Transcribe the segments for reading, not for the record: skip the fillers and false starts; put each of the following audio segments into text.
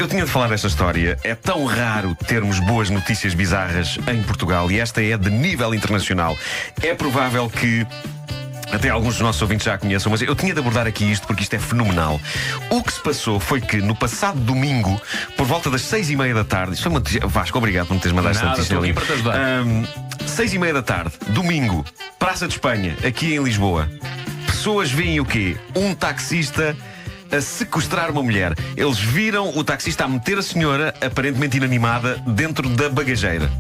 Eu tinha de falar desta história. É tão raro termos boas notícias bizarras em Portugal e esta é de nível internacional. É provável que até alguns dos nossos ouvintes já a conheçam, mas eu tinha de abordar aqui isto porque isto é fenomenal. O que se passou foi que no passado domingo, por volta das 6:30 da tarde, isto foi uma notícia. Vasco, obrigado por me teres mandado esta notícia. Estou aqui para te ajudar. 6:30 da tarde, domingo, Praça de Espanha, aqui em Lisboa. Pessoas veem o quê? Um taxista a sequestrar uma mulher. Eles viram o taxista a meter a senhora, aparentemente inanimada, dentro da bagageira.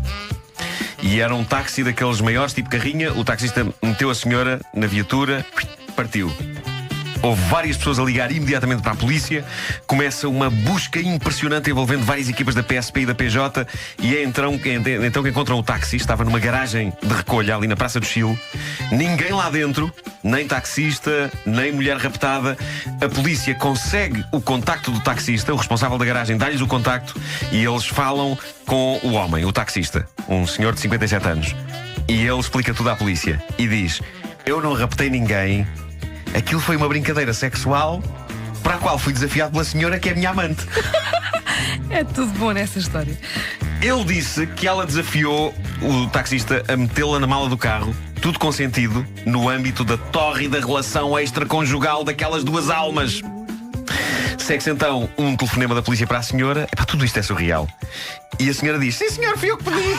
E era um táxi daqueles maiores, tipo carrinha. O taxista meteu a senhora na viatura, partiu. Houve várias pessoas a ligar imediatamente para a polícia. Começa uma busca impressionante envolvendo várias equipas da PSP e da PJ. E é então que encontram o táxi. Estava numa garagem de recolha ali na Praça do Chile. Ninguém lá dentro, nem taxista, nem mulher raptada. A polícia consegue o contacto do taxista. O responsável da garagem dá-lhes o contacto e eles falam com o homem, o taxista, um senhor de 57 anos. E ele explica tudo à polícia e diz: eu não raptei ninguém. Aquilo foi uma brincadeira sexual para a qual fui desafiado pela senhora que é minha amante. É tudo bom nessa história. Ele disse que ela desafiou o taxista a metê-la na mala do carro, tudo consentido, no âmbito da tórrida relação extraconjugal daquelas duas almas. Segue-se então um telefonema da polícia para a senhora. Epá, tudo isto é surreal. E a senhora diz: sim senhor, fui eu que pedi.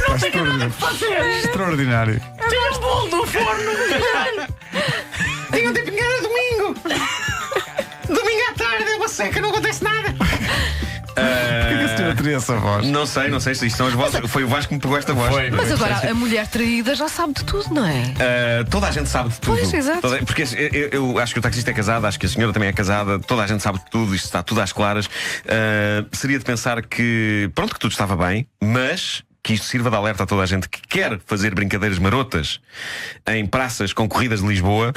Não tenho nada que fazer. Extraordinário. Tinha um bolo no forno. Tinha um tempo que era domingo. Domingo à tarde, é uma seca, não acontece nada. Porquê que a senhora teria essa voz? Não sei se isto são as vozes. Foi o Vasco que me pegou esta voz. Foi. Mas agora a mulher traída já sabe de tudo, não é? Toda a gente sabe de tudo. Pois, exato. Porque eu acho que o taxista é casado, acho que a senhora também é casada, toda a gente sabe de tudo, isto está tudo às claras. Seria de pensar que, pronto, que tudo estava bem, mas que isto sirva de alerta a toda a gente que quer fazer brincadeiras marotas em praças concorridas de Lisboa.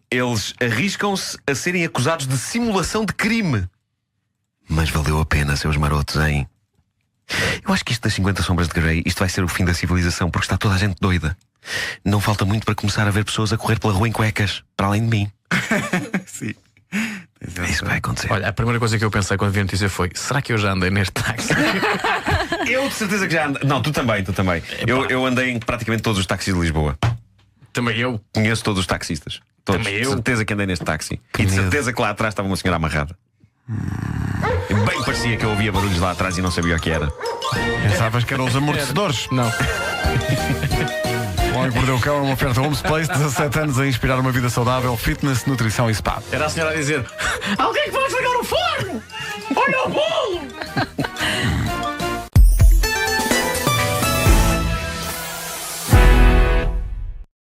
Eles arriscam-se a serem acusados de simulação de crime. Mas valeu a pena, seus marotos, hein? Eu acho que isto das 50 sombras de Grey, isto vai ser o fim da civilização, porque está toda a gente doida. Não falta muito para começar a ver pessoas a correr pela rua em cuecas, para além de mim. Sim. Isso vai acontecer. Olha, a primeira coisa que eu pensei quando vi a notícia foi: será que eu já andei neste táxi? Eu de certeza que já andei. Não, tu também. Eu andei em praticamente todos os táxis de Lisboa. Também eu. Conheço todos os taxistas. Todos. Também eu. De certeza que andei neste táxi. E de certeza que lá atrás estava uma senhora amarrada. Bem parecia que eu ouvia barulhos lá atrás e não sabia o que era. Pensavas que eram os amortecedores? Não. O Homem que Mordeu o Cão é uma oferta Home Place, 17 anos a inspirar uma vida saudável, fitness, nutrição e spa. Era a senhora a dizer: alguém que vai desligar o forno! Olha o bolo!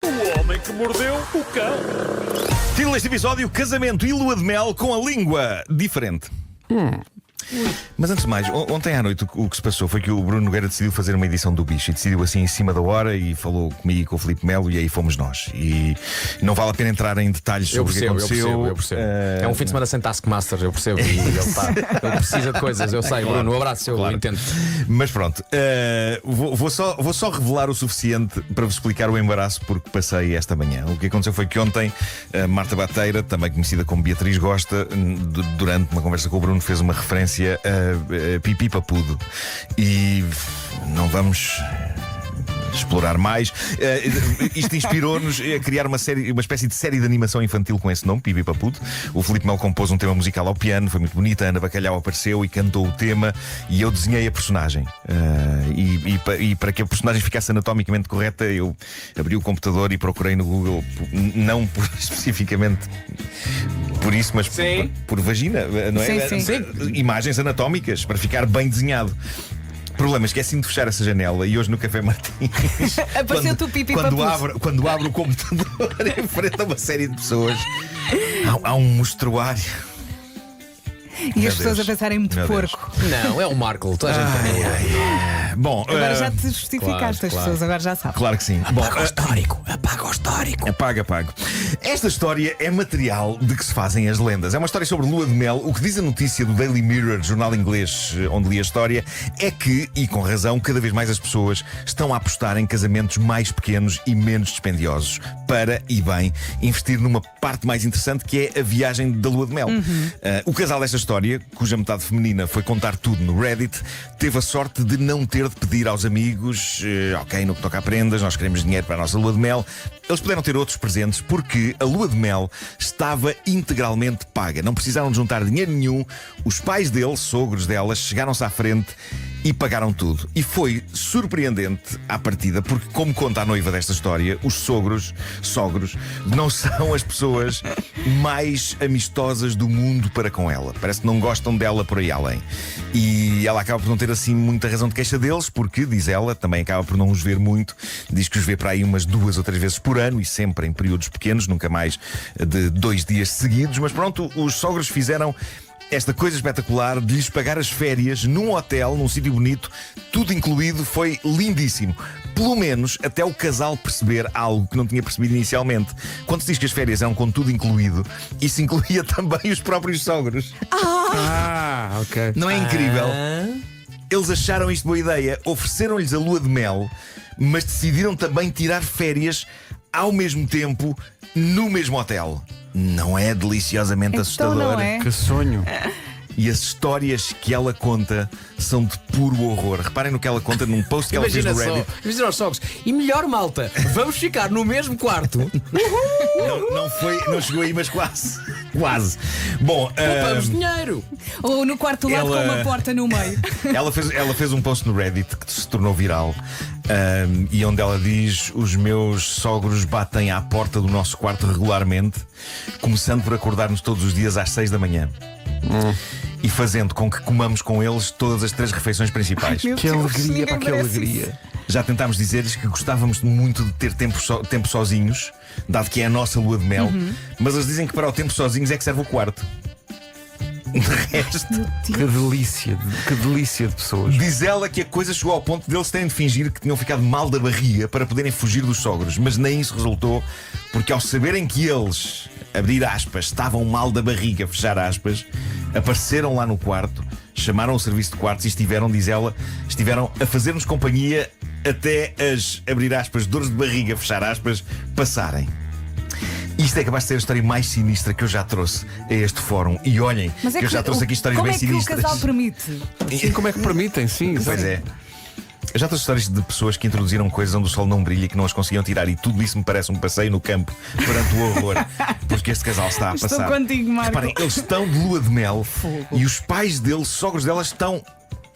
O Homem que Mordeu o Cão. Título deste episódio: Casamento e lua de mel com a língua diferente. Mas antes de mais, ontem à noite o que se passou foi que o Bruno Nogueira decidiu fazer uma edição do Bicho e decidiu assim em cima da hora e falou comigo e com o Filipe Melo e aí fomos nós. E não vale a pena entrar em detalhes sobre o que aconteceu. Eu percebo. É um fim de semana sem Taskmaster, eu percebo. E ele precisa de coisas, eu sei. Bruno, um abraço, eu entendo. Mas pronto, vou só revelar o suficiente para vos explicar o embaraço porque passei esta manhã. O que aconteceu foi que ontem Marta Bateira, também conhecida como Beatriz Gosta, durante uma conversa com o Bruno, fez uma referência a Pipi Papudo. E não vamos explorar mais. Isto inspirou-nos a criar uma espécie de série de animação infantil com esse nome, Pipi Papudo. O Filipe Melo compôs um tema musical ao piano, foi muito bonito. A Ana Bacalhau apareceu e cantou o tema e eu desenhei a personagem. E para que a personagem ficasse anatomicamente correta, eu abri o computador e procurei no Google, não especificamente por isso, mas por vagina, não é? Sim. Imagens anatómicas para ficar bem desenhado. Problema, esqueci-me de fechar essa janela e hoje no Café Martins Apareceu-te o Pipi Papudo. quando abro o computador em frente a uma série de pessoas, há um mostruário. E as pessoas a pensarem muito porco. Não, é um Marco, toda a gente. Bom, Agora já te justificaste, as pessoas agora já sabem. claro que sim. Bom, Apaga o histórico. Apaga o histórico. apago. Esta história é material de que se fazem as lendas. É uma história sobre lua de mel. O que diz a notícia do Daily Mirror, jornal inglês onde li a história, é que, e com razão, cada vez mais as pessoas estão a apostar em casamentos mais pequenos e menos dispendiosos para, e bem, investir numa parte mais interessante que é a viagem da lua de mel. O casal desta história, cuja metade feminina foi contar tudo no Reddit, teve a sorte de não ter de pedir aos amigos, ok, no que toca a prendas, nós queremos dinheiro para a nossa lua de mel. Eles puderam ter outros presentes porque a lua de mel estava integralmente paga. Não precisaram de juntar dinheiro nenhum. Os pais deles, sogros delas, chegaram-se à frente e pagaram tudo. E foi surpreendente à partida, porque, como conta a noiva desta história, os sogros não são as pessoas mais amistosas do mundo para com ela. Parece que não gostam dela por aí além. E ela acaba por não ter assim muita razão de queixa deles, porque, diz ela, também acaba por não os ver muito. Diz que os vê para aí umas 2 ou 3 vezes por ano e sempre em períodos pequenos, nunca mais de 2 dias seguidos. Mas pronto, os sogros fizeram esta coisa espetacular de lhes pagar as férias num hotel, num sítio bonito, tudo incluído. Foi lindíssimo. Pelo menos até o casal perceber algo que não tinha percebido inicialmente. Quando se diz que as férias eram com tudo incluído, isso incluía também os próprios sogros. Ok. Não é incrível? Eles acharam isto boa ideia, ofereceram-lhes a lua de mel, mas decidiram também tirar férias ao mesmo tempo no mesmo hotel. Não é deliciosamente assustador? Não é? Que sonho. E as histórias que ela conta são de puro horror. Reparem no que ela conta num post que ela fez no Reddit. Imagina aos sogros. E melhor, malta, vamos ficar no mesmo quarto. Não chegou aí, mas quase. Quase. Bom, Poupamos dinheiro. Ou no quarto lado com uma porta no meio. ela fez um post no Reddit que se tornou viral. E onde ela diz: os meus sogros batem à porta do nosso quarto regularmente, começando por acordar-nos todos os dias às 6 da manhã. E fazendo com que comamos com eles todas as 3 refeições principais. Meu Que Deus, alegria, ninguém pá, que merece alegria. isso. Já tentámos dizer-lhes que gostávamos muito de ter tempo sozinhos, dado que é a nossa lua de mel, mas eles dizem que para o tempo sozinhos é que serve o quarto. De resto, Que delícia de pessoas. diz ela que a coisa chegou ao ponto deles terem de fingir que tinham ficado mal da barriga para poderem fugir dos sogros, mas nem isso resultou, porque ao saberem que eles, abrir aspas, estavam mal da barriga, fechar aspas, apareceram lá no quarto, chamaram o serviço de quartos e estiveram, diz ela, a fazer-nos companhia até as, abrir aspas, dores de barriga, fechar aspas, passarem. Isto é capaz de ser a história mais sinistra que eu já trouxe a este fórum. E olhem, Mas que eu já trouxe aqui histórias bem sinistras. Como é que o casal permite? Sim, como é que permitem? Sim, Pois é. Eu já trouxe histórias de pessoas que introduziram coisas onde o sol não brilha e que não as conseguiam tirar. E tudo isso me parece um passeio no campo perante o horror. Porque este casal está a Estou passar. contigo, Marco. Reparem, eles estão de lua de mel e os pais deles, sogros delas, estão.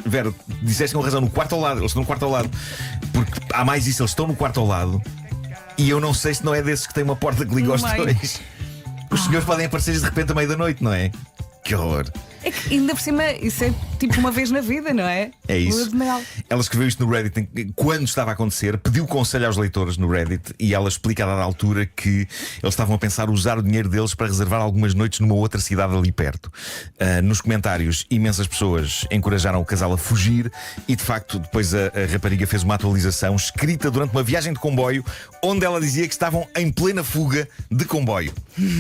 Vera, disseste com razão, no quarto ao lado. Eles estão no quarto ao lado. Porque há mais isso, eles estão no quarto ao lado. E eu não sei se não é desses que tem uma porta que liga aos dois. Os senhores podem aparecer de repente à meia da noite, não é? Que horror. É que ainda por cima, isso é tipo uma vez na vida, não é? É isso. Lua de mel. Ela escreveu isto no Reddit quando estava a acontecer, pediu conselho aos leitores no Reddit e ela explica a dada altura que eles estavam a pensar usar o dinheiro deles para reservar algumas noites numa outra cidade ali perto. Nos comentários, imensas pessoas encorajaram o casal a fugir e de facto depois a rapariga fez uma atualização escrita durante uma viagem de comboio onde ela dizia que estavam em plena fuga de comboio.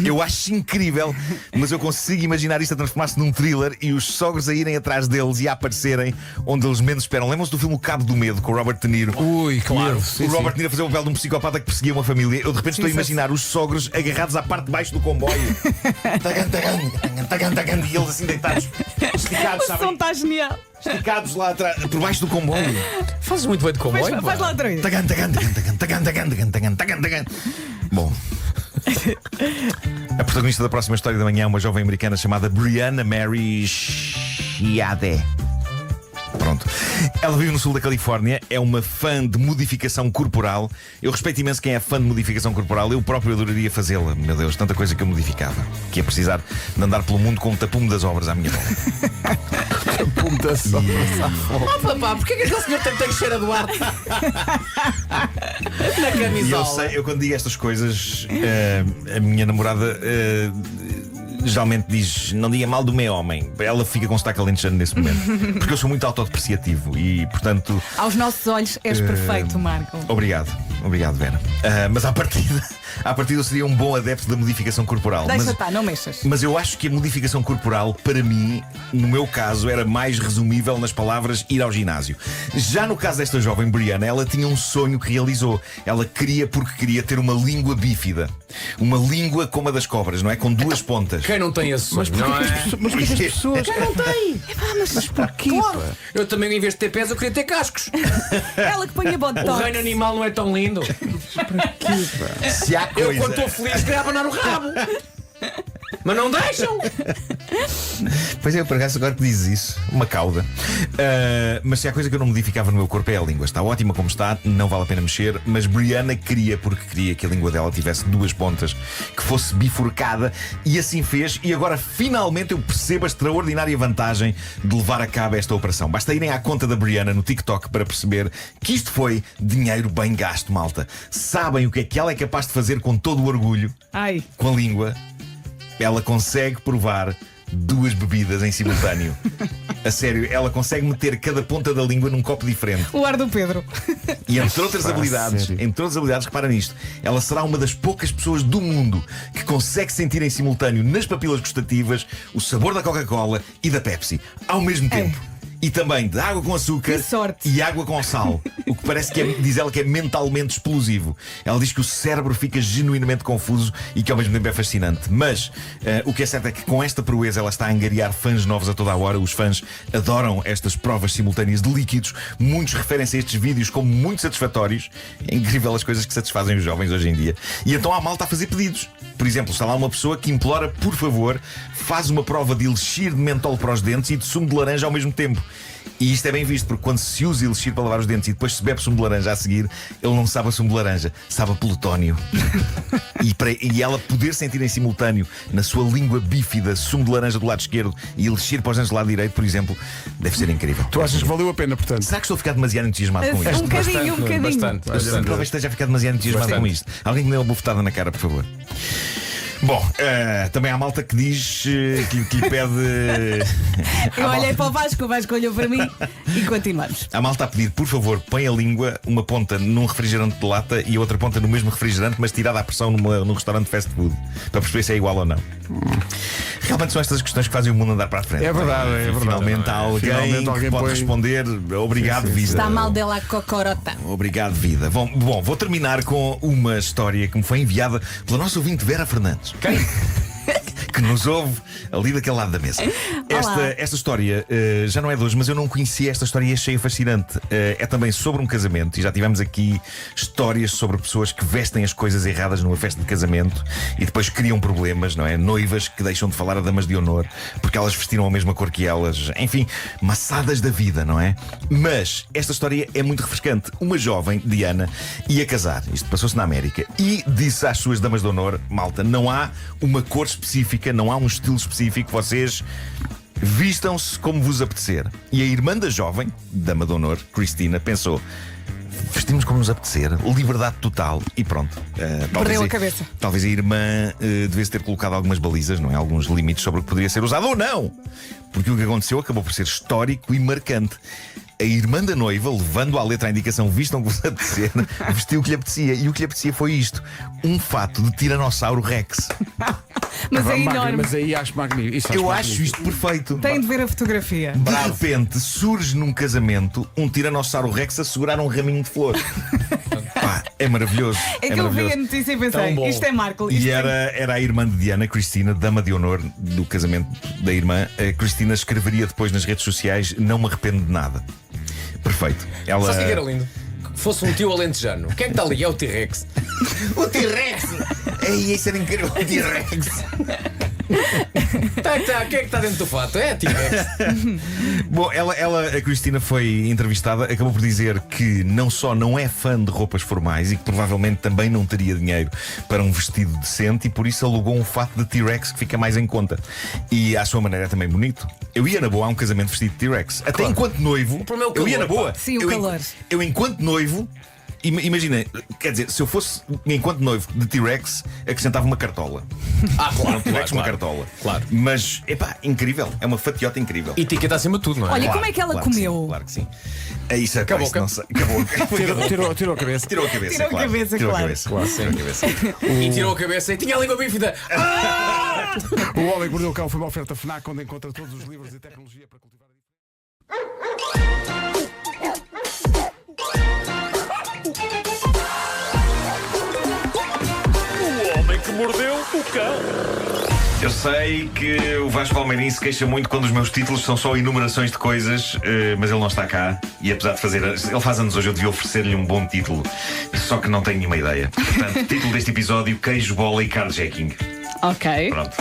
Eu acho incrível, mas eu consigo imaginar isto a transformar-se num thriller e os sogros a irem atrás deles e a aparecerem onde eles menos esperam. Lembram-se do filme O Cabo do Medo com o Robert De Niro? Ui, que medo. O Sim, Robert sim. De Niro a fazer o papel de um psicopata que perseguia uma família. Eu de repente estou a imaginar os sogros agarrados à parte de baixo do comboio. E eles assim deitados, esticados, O som sabem? está genial. Esticados lá atrás, por baixo do comboio. Fazes muito bem de comboio. Faz lá outra vez. Bom. A protagonista da próxima história da manhã é uma jovem americana chamada Brianna Mary Chiade. Pronto. Ela vive no sul da Califórnia, é uma fã de modificação corporal. Eu respeito imenso quem é fã de modificação corporal. Eu próprio adoraria fazê-la. Meu Deus, tanta coisa que eu modificava. Que ia precisar de andar pelo mundo com um tapume das obras à minha volta. Oh, papá, porquê que aquele senhor tem Teixeira Duarte na camisola? E eu sei, eu quando digo estas coisas, a minha namorada geralmente diz: não diga mal do meu homem. Ela fica com sotaque alentejano nesse momento. Porque eu sou muito autodepreciativo e, portanto. Aos nossos olhos és perfeito, Marco. Obrigado, Vera. Mas à partida eu seria um bom adepto da modificação corporal. Deixa estar, não mexas. Mas eu acho que a modificação corporal, para mim, no meu caso, era mais resumível nas palavras ir ao ginásio. Já no caso desta jovem Brianna, ela tinha um sonho que realizou. Ela queria ter uma língua bífida. Uma língua como a das cobras, não é? Com duas pontas. Quem não tem esse sonho, não é? Mas porquê que as pessoas. Quem não tem? Mas porquê? Claro. Eu também, em vez de ter pés, eu queria ter cascos. Ela que põe a O botox. reino animal não é tão lindo. Se há Eu, coisa... quando estou feliz, queria abanar o rabo. Mas não deixam. Pois é, por acaso agora que dizes isso, uma cauda. Mas se há coisa que eu não modificava no meu corpo é a língua. Está ótima como está, não vale a pena mexer. Mas Brianna queria que a língua dela tivesse duas pontas, que fosse bifurcada, e assim fez. E agora finalmente eu percebo a extraordinária vantagem de levar a cabo esta operação. Basta irem à conta da Brianna no TikTok para perceber que isto foi dinheiro bem gasto, malta. Sabem o que é que ela é capaz de fazer com todo o orgulho? Ai. Com a língua. Ela consegue provar duas bebidas em simultâneo. A sério, ela consegue meter cada ponta da língua num copo diferente. O ar do Pedro. E entre outras habilidades, repara nisto, ela será uma das poucas pessoas do mundo que consegue sentir em simultâneo nas papilas gustativas o sabor da Coca-Cola e da Pepsi ao mesmo tempo. E também de água com açúcar e água com sal. O que parece que diz ela que é mentalmente explosivo. Ela diz que o cérebro fica genuinamente confuso e que ao mesmo tempo é fascinante. Mas o que é certo é que com esta proeza ela está a angariar fãs novos a toda a hora. Os fãs adoram estas provas simultâneas de líquidos. Muitos referem-se a estes vídeos como muito satisfatórios. É incrível as coisas que satisfazem os jovens hoje em dia. E então há malta a fazer pedidos. Por exemplo, está lá uma pessoa que implora, por favor, faz uma prova de elixir de mentol para os dentes e de sumo de laranja ao mesmo tempo. E isto é bem visto, porque quando se usa elixir para lavar os dentes e depois se bebe sumo de laranja a seguir, ele não sabe a sumo de laranja, sabe a plutónio. E ela poder sentir em simultâneo na sua língua bífida sumo de laranja do lado esquerdo e elixir para os dentes do lado direito, por exemplo, deve ser incrível. Tu achas que valeu a pena, portanto? Será que estou a ficar demasiado entusiasmado com isto? Um bocadinho. Bastante. Talvez esteja a ficar demasiado entusiasmado com isto. Alguém que me dê uma bufetada na cara, por favor. Bom, também há malta que diz que lhe pede. Eu olhei para o Vasco olhou para mim e continuamos. Há malta a pedir, por favor, põe a língua, uma ponta num refrigerante de lata e a outra ponta no mesmo refrigerante, mas tirada à pressão num restaurante de fast food, para perceber se é igual ou não. Realmente são estas questões que fazem o mundo andar para a frente. É verdade, é verdade. Finalmente há alguém que pode responder. Obrigado, vida. Está mal dela a cocorota. Obrigado, vida. Bom, vou terminar com uma história que me foi enviada pela nossa ouvinte Vera Fernandes. Quem? Que nos ouve ali daquele lado da mesa. Esta história já não é de hoje, mas eu não conhecia esta história e achei fascinante. É também sobre um casamento, e já tivemos aqui histórias sobre pessoas que vestem as coisas erradas numa festa de casamento e depois criam problemas, não é? Noivas que deixam de falar a damas de honor porque elas vestiram a mesma cor que elas. Enfim, maçadas da vida, não é? Mas esta história é muito refrescante. Uma jovem, Diana, ia casar. Isto passou-se na América. E disse às suas damas de honor: malta, não há uma cor específica, não há um estilo específico, vocês vistam-se como vos apetecer. E a irmã da jovem, dama de honor, Cristina, pensou: vestimos como nos apetecer, liberdade total. E pronto. Perdeu a cabeça. Talvez a irmã devesse ter colocado algumas balizas, não é? Alguns limites sobre o que poderia ser usado ou não. Porque o que aconteceu acabou por ser histórico e marcante. A irmã da noiva, levando à letra a indicação vistam como vos apetecer, vestiu o que lhe apetecia. E o que lhe apetecia foi isto: um fato de Tiranossauro Rex. Mas é enorme. Mas aí acho magnífico. Eu acho isto perfeito. Tem de ver a fotografia. De repente surge num casamento um Tiranossauro Rex a segurar um raminho de flores. Pá, é maravilhoso. É que eu vi a notícia e pensei: isto é Marco. E era a irmã de Diana, Cristina, dama de honor do casamento da irmã. A Cristina escreveria depois nas redes sociais: não me arrependo de nada. Perfeito. Só se que era lindo. Fosse um tio alentejano. Quem é que está ali? É o T-Rex. O T-Rex! Ei, isso era incrível, o T-Rex! Quem é que está dentro do fato? É a T-Rex. Bom, a Cristina foi entrevistada, acabou por dizer que não só não é fã de roupas formais e que provavelmente também não teria dinheiro para um vestido decente e por isso alugou um fato de T-Rex que fica mais em conta. E à sua maneira é também bonito. Eu ia na boa a um casamento vestido de T-Rex. Até enquanto noivo, o problema é o eu ia calor, na boa. Sim, o calor. Eu enquanto noivo Imagina, quer dizer, se eu fosse, enquanto noivo de T-Rex, acrescentava uma cartola. Claro, T-Rex, uma cartola. Claro. Mas, incrível. É uma fatiota incrível. E etiqueta acima de tudo, não é? Olha, Claro, como é que ela claro comeu? sim, claro que sim. É isso, Acabou. Não sei. Acabou. Tirou a cabeça. Tirou a cabeça, Tirou a claro. cabeça, Tirou a claro. cabeça. Tirou a cabeça. E tirou a cabeça e tinha a língua bífida. O Homem que Mordeu o Cão foi uma oferta FNAC, onde encontra todos os livros e tecnologia para cultivar. O homem que mordeu o cão. Eu sei que o Vasco Palmeirim se queixa muito quando os meus títulos são só enumerações de coisas, mas ele não está cá. E apesar de fazer. Ele faz anos hoje, eu devia oferecer-lhe um bom título. Só que não tenho nenhuma ideia. Portanto, título deste episódio: Queijo, Bola e Carjacking. Ok. Pronto.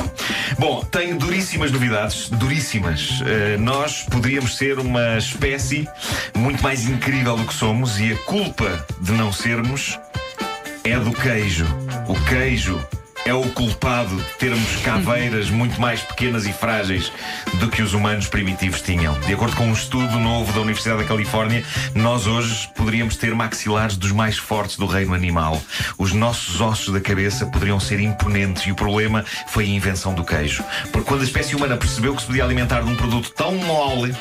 Bom, tenho duríssimas novidades, duríssimas. Nós poderíamos ser uma espécie muito mais incrível do que somos, e a culpa de não sermos é do queijo. O queijo é o culpado de termos caveiras muito mais pequenas e frágeis do que os humanos primitivos tinham. De acordo com um estudo novo da Universidade da Califórnia, nós hoje poderíamos ter maxilares dos mais fortes do reino animal. Os nossos ossos da cabeça poderiam ser imponentes, e o problema foi a invenção do queijo. Porque quando a espécie humana percebeu que se podia alimentar de um produto tão mole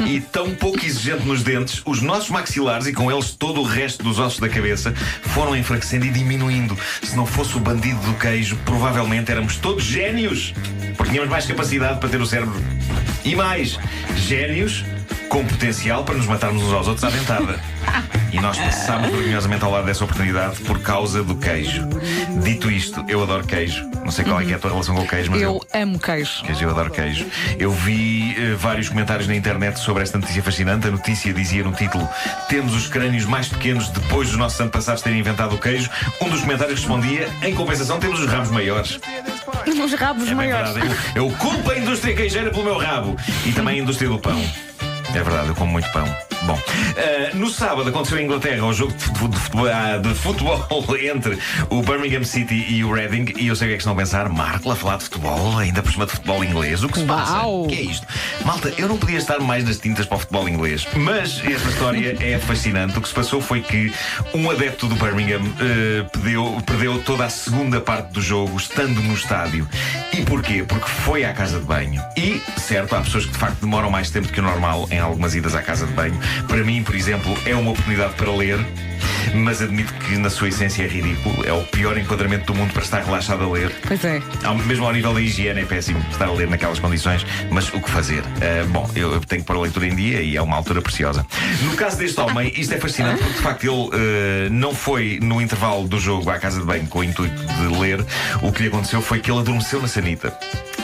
e tão pouco exigente nos dentes, os nossos maxilares, e com eles todo o resto dos ossos da cabeça, foram enfraquecendo e diminuindo. Se não fosse o bandido do queijo, provavelmente éramos todos génios, porque tínhamos mais capacidade para ter o cérebro. E mais, génios com potencial para nos matarmos uns aos outros à dentada. E nós passámos vergonhosamente ao lado dessa oportunidade por causa do queijo. Dito isto, eu adoro queijo. Não sei qual é que é a tua relação com o queijo, mas Eu amo queijo. eu adoro queijo. Eu vi vários comentários na internet sobre esta notícia fascinante. A notícia dizia no título: temos os crânios mais pequenos depois dos nossos antepassados terem inventado o queijo. Um dos comentários respondia: em compensação, temos os rabos maiores. Os rabos É maiores. verdade. Eu culpo a indústria queijeira pelo meu rabo. E também a indústria do pão. É verdade, eu como muito pão. Bom, no sábado aconteceu em Inglaterra o jogo de futebol entre o Birmingham City e o Reading. E eu sei o que é que estão a pensar: Marco, a falar de futebol, ainda por cima de futebol inglês. O que se passa? Uau. O que é isto? Malta, eu não podia estar mais nas tintas para o futebol inglês. Mas esta história é fascinante. O que se passou foi que um adepto do Birmingham perdeu toda a segunda parte do jogo estando no estádio. E porquê? Porque foi à casa de banho. E, certo, há pessoas que de facto demoram mais tempo do que o normal em algumas idas à casa de banho. Para mim, por exemplo, é uma oportunidade para ler, mas admito que na sua essência é ridículo. É o pior enquadramento do mundo para estar relaxado a ler. Pois é. Mesmo ao nível da higiene é péssimo estar a ler naquelas condições. Mas o que fazer? Bom, eu tenho que pôr a leitura em dia e é uma altura preciosa. No caso deste homem, isto é fascinante porque de facto ele não foi no intervalo do jogo à casa de banho com o intuito de ler. O que lhe aconteceu foi que ele adormeceu na sanita.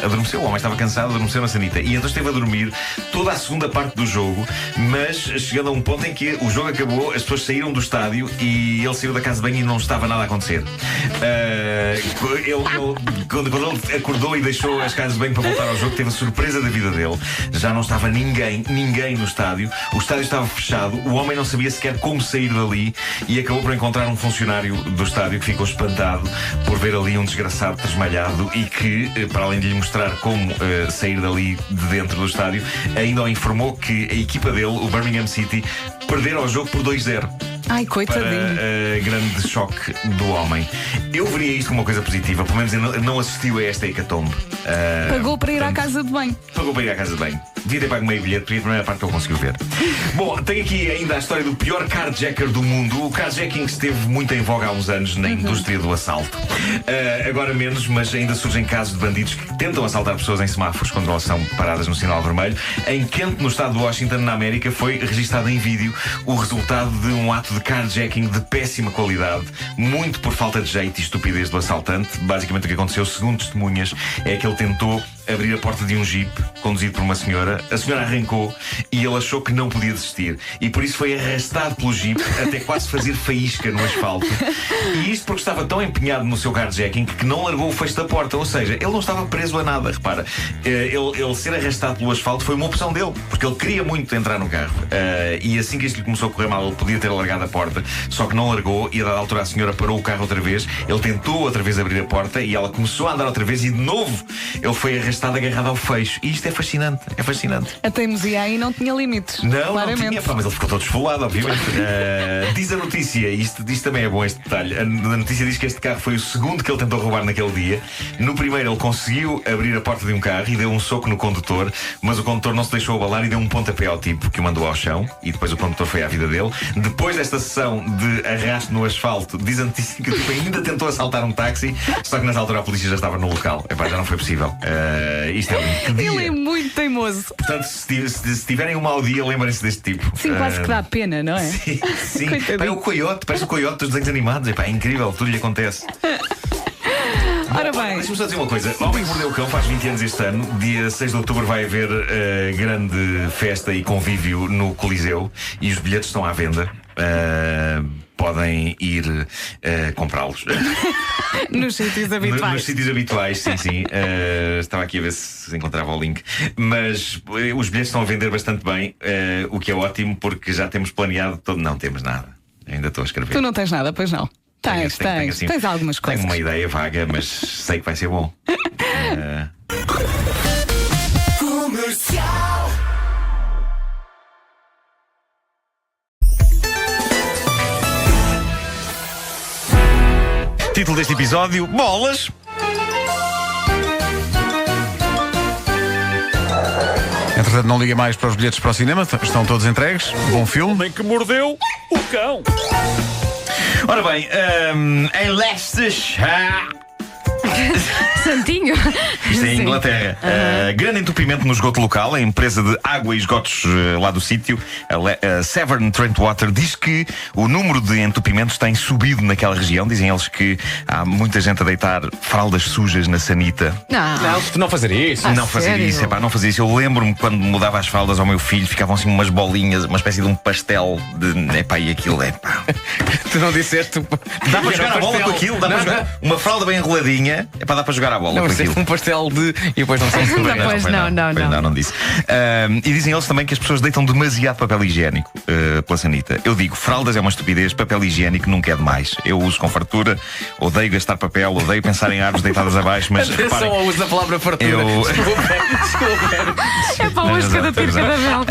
Adormeceu, o homem estava cansado, adormeceu na sanita. E então esteve a dormir toda a segunda parte do jogo, mas chegando a um ponto em que o jogo acabou, as pessoas saíram do estádio e ele saiu da casa de banho e não estava nada a acontecer. Quando ele acordou e deixou as casas de banho para voltar ao jogo, teve a surpresa da vida dele. Já não estava ninguém no estádio. O estádio estava fechado, o homem não sabia sequer como sair dali e acabou por encontrar um funcionário do estádio que ficou espantado por ver ali um desgraçado desmalhado e que, para além de lhe mostrar como sair dali de dentro do estádio, ainda o informou que a equipa dele, o Birmingham City, perderam o jogo por 2-0. Ai, Para coitadinho. grande choque do homem. Eu veria isto como uma coisa positiva. Pelo menos ele não assistiu a esta hecatombe. Pagou para ir à portanto, casa de banho. Pagou para ir à casa de banho. Devia ter pago meio bilhete, porque a primeira parte que ele conseguiu ver. Bom, tenho aqui ainda a história do pior carjacker do mundo. O carjacking esteve muito em voga há uns anos na indústria do assalto. Agora menos, mas ainda surgem casos de bandidos que tentam assaltar pessoas em semáforos quando elas são paradas no sinal vermelho. Em Kent, no estado de Washington, na América, foi registado em vídeo o resultado de um ato de carjacking de péssima qualidade, muito por falta de jeito e estupidez do assaltante. Basicamente o que aconteceu, segundo testemunhas, é que ele tentou abrir a porta de um jeep conduzido por uma senhora. A senhora arrancou e ele achou que não podia desistir e por isso foi arrastado pelo jeep até quase fazer faísca no asfalto. E isto porque estava tão empenhado no seu carjacking que não largou o fecho da porta. Ou seja, ele não estava preso a nada. Repara, ele ser arrastado pelo asfalto foi uma opção dele, porque ele queria muito entrar no carro. E assim que isto lhe começou a correr mal, ele podia ter largado a porta, só que não largou. E a dada altura a senhora parou o carro outra vez. Ele tentou outra vez abrir a porta e ela começou a andar outra vez e de novo ele foi arrastado tempestade agarrado ao fecho. E isto é fascinante, é fascinante. A teimosia aí não tinha limites. Não, claramente. não tinha, pá, mas ele ficou todo esfolado, obviamente. Diz a notícia, isto também é bom este detalhe. A notícia diz que este carro foi o segundo que ele tentou roubar naquele dia. No primeiro ele conseguiu abrir a porta de um carro e deu um soco no condutor, mas o condutor não se deixou abalar e deu um pontapé ao tipo que o mandou ao chão, e depois o condutor foi à vida dele. Depois desta sessão de arrasto no asfalto, diz a notícia que o tipo ainda tentou assaltar um táxi, só que nessa altura a polícia já estava no local. Epá, já não foi possível. Isto é lindo. Que dia. Ele é muito teimoso. Portanto, se tiverem um mau dia, lembrem-se deste tipo. Sim, quase que dá pena, não é? Sim, sim. Coitadinho. Pá, é o coiote, parece o coiote dos desenhos animados. Epá, é incrível, tudo lhe acontece. Ora bem. Deixa-me só dizer uma coisa. O Homem que Mordeu o Cão faz 20 anos este ano. Dia 6 de outubro vai haver grande festa e convívio no Coliseu. E os bilhetes estão à venda. Podem ir comprá-los. Nos sítios habituais. Nos sítios habituais, sim, sim. Estava aqui a ver se encontrava o link. Mas os bilhetes estão a vender bastante bem, o que é ótimo, porque já temos planeado todo. Não temos nada. Ainda estou a escrever. Tu não tens nada, pois não? Tens, Tenho, assim, tens algumas coisas. Tenho uma ideia vaga, mas sei que vai ser bom. Título deste episódio: Bolas. Entretanto, não liga mais para os bilhetes para o cinema, estão todos entregues. Bom filme. Homem que mordeu o cão. Ora bem, em Leicestershire. Santinho. Isto é em Sim. Inglaterra. Grande entupimento no esgoto local. A empresa de água e esgotos lá do sítio, a Severn Trent Water, diz que o número de entupimentos tem subido naquela região. Dizem eles que há muita gente a deitar fraldas sujas na sanita. Não fazer isso. Não fazer sério? isso, não fazer isso. Eu lembro-me quando mudava as fraldas ao meu filho, ficavam assim umas bolinhas, uma espécie de um pastel de. Epá, e aquilo é pá. Tu não disseste. Dá para jogar a bola com aquilo? Dá para jogar uma fralda bem enroladinha. Epá, dá para jogar a bola Não, com disseste aquilo. um pastel de. E depois não sei se Pois não. Não disse. E dizem eles também que as pessoas deitam demasiado papel higiênico pela sanita. Eu digo, fraldas é uma estupidez, papel higiênico nunca é demais. Eu uso com fartura, odeio gastar papel, odeio pensar em árvores deitadas abaixo, mas Atenção reparem, ao uso da palavra fartura. Desculpa. É para hoje cada tiro, cada vela.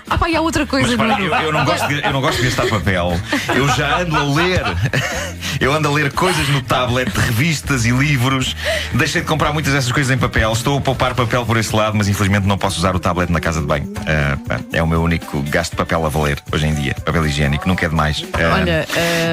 Ah, pá, e há outra coisa, Mas Bruno. eu não gosto de gastar papel. Eu já ando a ler. Eu ando a ler coisas no tablet, revistas e livros. Deixei de comprar muitas dessas coisas em papel. Estou a poupar papel por esse lado, mas infelizmente não posso usar o tablet na casa de banho. É o meu único gasto de papel a valer hoje em dia. Papel higiênico, nunca é demais. Olha,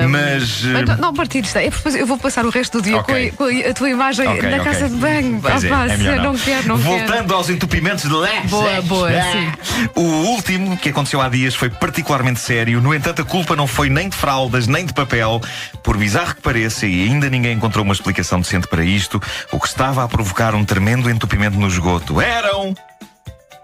mas. não partilhes, é porque eu vou passar o resto do dia Ok. com a tua imagem Ok. casa de banho. Pois Pá, é melhor não quero. Voltando aos entupimentos de Leicester. Boa, sim. O último que aconteceu há dias foi particularmente sério. No entanto, a culpa não foi nem de fraldas, nem de papel. Por bizarro que pareça, e ainda ninguém encontrou uma explicação decente para isto, o que estava a provocar um tremendo entupimento no esgoto eram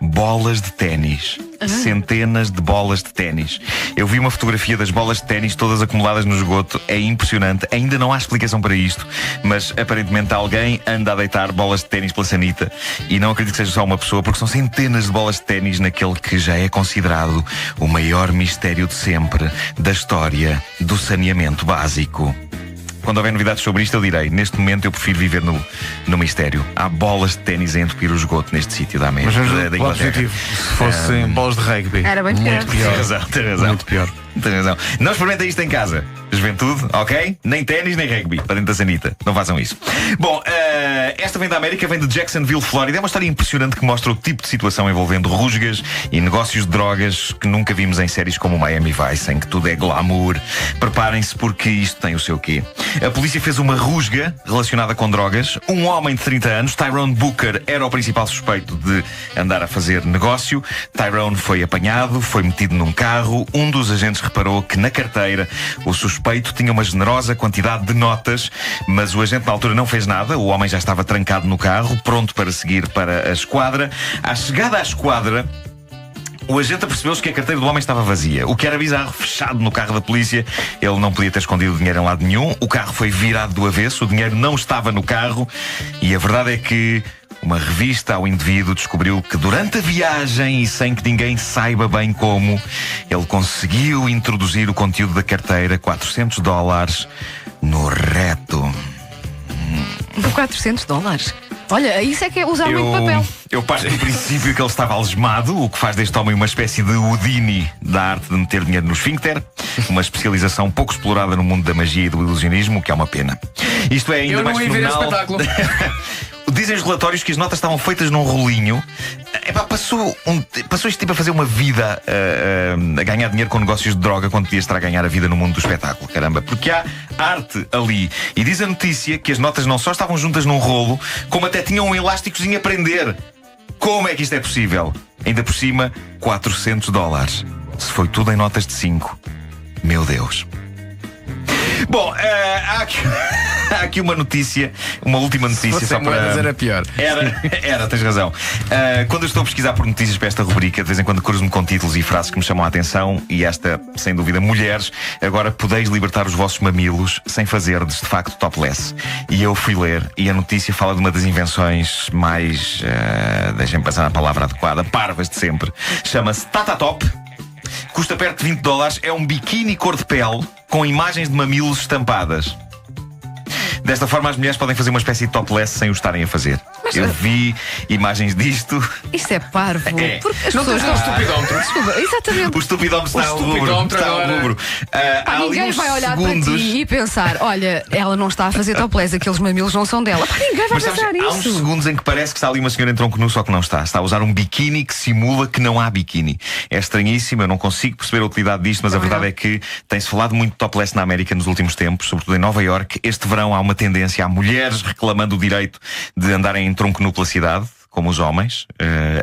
bolas de ténis. Centenas de bolas de ténis. Eu vi uma fotografia das bolas de ténis todas acumuladas no esgoto. É impressionante. Ainda não há explicação para isto, mas aparentemente alguém anda a deitar bolas de ténis pela sanita. E não acredito que seja só uma pessoa, porque são centenas de bolas de ténis naquele que já é considerado o maior mistério de sempre da história do saneamento básico. Quando houver novidades sobre isto, eu direi: neste momento eu prefiro viver no mistério. Há bolas de ténis a entupir o esgoto neste sítio da América, Mas da Inglaterra. positivo. Se fossem bolas de rugby. Era bem pior. Tem razão. Muito pior. Tem razão. Não experimentem isto em casa. Juventude, ok? Nem ténis, nem rugby. Para dentro da sanita. Não façam isso. Bom, esta vem da América, vem de Jacksonville, Flórida. É uma história impressionante que mostra o tipo de situação envolvendo rusgas e negócios de drogas que nunca vimos em séries como Miami Vice, em que tudo é glamour. Preparem-se, porque isto tem o seu quê. A polícia fez uma rusga relacionada com drogas. Um homem de 30 anos, Tyrone Booker, era o principal suspeito de andar a fazer negócio. Tyrone foi apanhado, foi metido num carro. Um dos agentes reparou que na carteira o suspeito tinha uma generosa quantidade de notas, mas o agente na altura não fez nada. O homem já estava trancado no carro, pronto para seguir para a esquadra. À chegada à esquadra, o agente apercebeu-se que a carteira do homem estava vazia, o que era bizarro. Fechado no carro da polícia, ele não podia ter escondido o dinheiro em lado nenhum. O carro foi virado do avesso, o dinheiro não estava no carro. E a verdade é que uma revista ao indivíduo descobriu que durante a viagem, e sem que ninguém saiba bem como, ele conseguiu introduzir o conteúdo da carteira, $400, no reto. Por $400? Olha, isso é que é usar muito papel. Eu parto do princípio que ele estava algemado, o que faz deste homem uma espécie de Houdini da arte de meter dinheiro no esfíncter, uma especialização pouco explorada no mundo da magia e do ilusionismo, o que é uma pena. Isto é ainda Eu mais não ia ver esse fenomenal. espetáculo. Dizem os relatórios que as notas estavam feitas num rolinho. Epá, passou este tipo a fazer uma vida a ganhar dinheiro com negócios de droga quando podia estar a ganhar a vida no mundo do espetáculo. Caramba, porque há arte ali. E diz a notícia que as notas não só estavam juntas num rolo, como até tinham um elásticozinho a prender. Como é que isto é possível? Ainda por cima, $400. Se foi tudo em notas de 5. Meu Deus. Bom, há aqui uma notícia, uma última notícia. Só para... era pior. Era, tens razão. Quando eu estou a pesquisar por notícias para esta rubrica, de vez em quando cruzo-me com títulos e frases que me chamam a atenção, e esta, sem dúvida, mulheres, agora podeis libertar os vossos mamilos sem fazerdes de facto topless. E eu fui ler, e a notícia fala de uma das invenções mais, deixem-me passar a palavra adequada, parvas de sempre. Chama-se Tata Top. Custa perto de $20, é um biquíni cor de pele com imagens de mamilos estampadas. Desta forma as mulheres podem fazer uma espécie de topless sem o estarem a fazer. Eu vi imagens disto. Isto é parvo. É. Porque as Não pessoas tens o estupidómetro. Desculpa, exatamente. O estupidómetro está ao rubro. estupidómetro Está ao agora. rubro. Há ali Ninguém uns vai olhar segundos. para ti e pensar: olha, ela não está a fazer topless, aqueles mamilos não são dela. Pá, ninguém vai Mas sabes, pensar há uns isso. segundos em que parece que está ali uma senhora em tronco nu, só que não está. Está a usar um biquíni que simula que não há biquíni. É estranhíssimo, eu não consigo perceber a utilidade disto, mas a verdade é que tem-se falado muito de topless na América nos últimos tempos, sobretudo em Nova Iorque. Este verão há uma tendência, há mulheres reclamando o direito de andarem em tronco nu pela cidade, como os homens.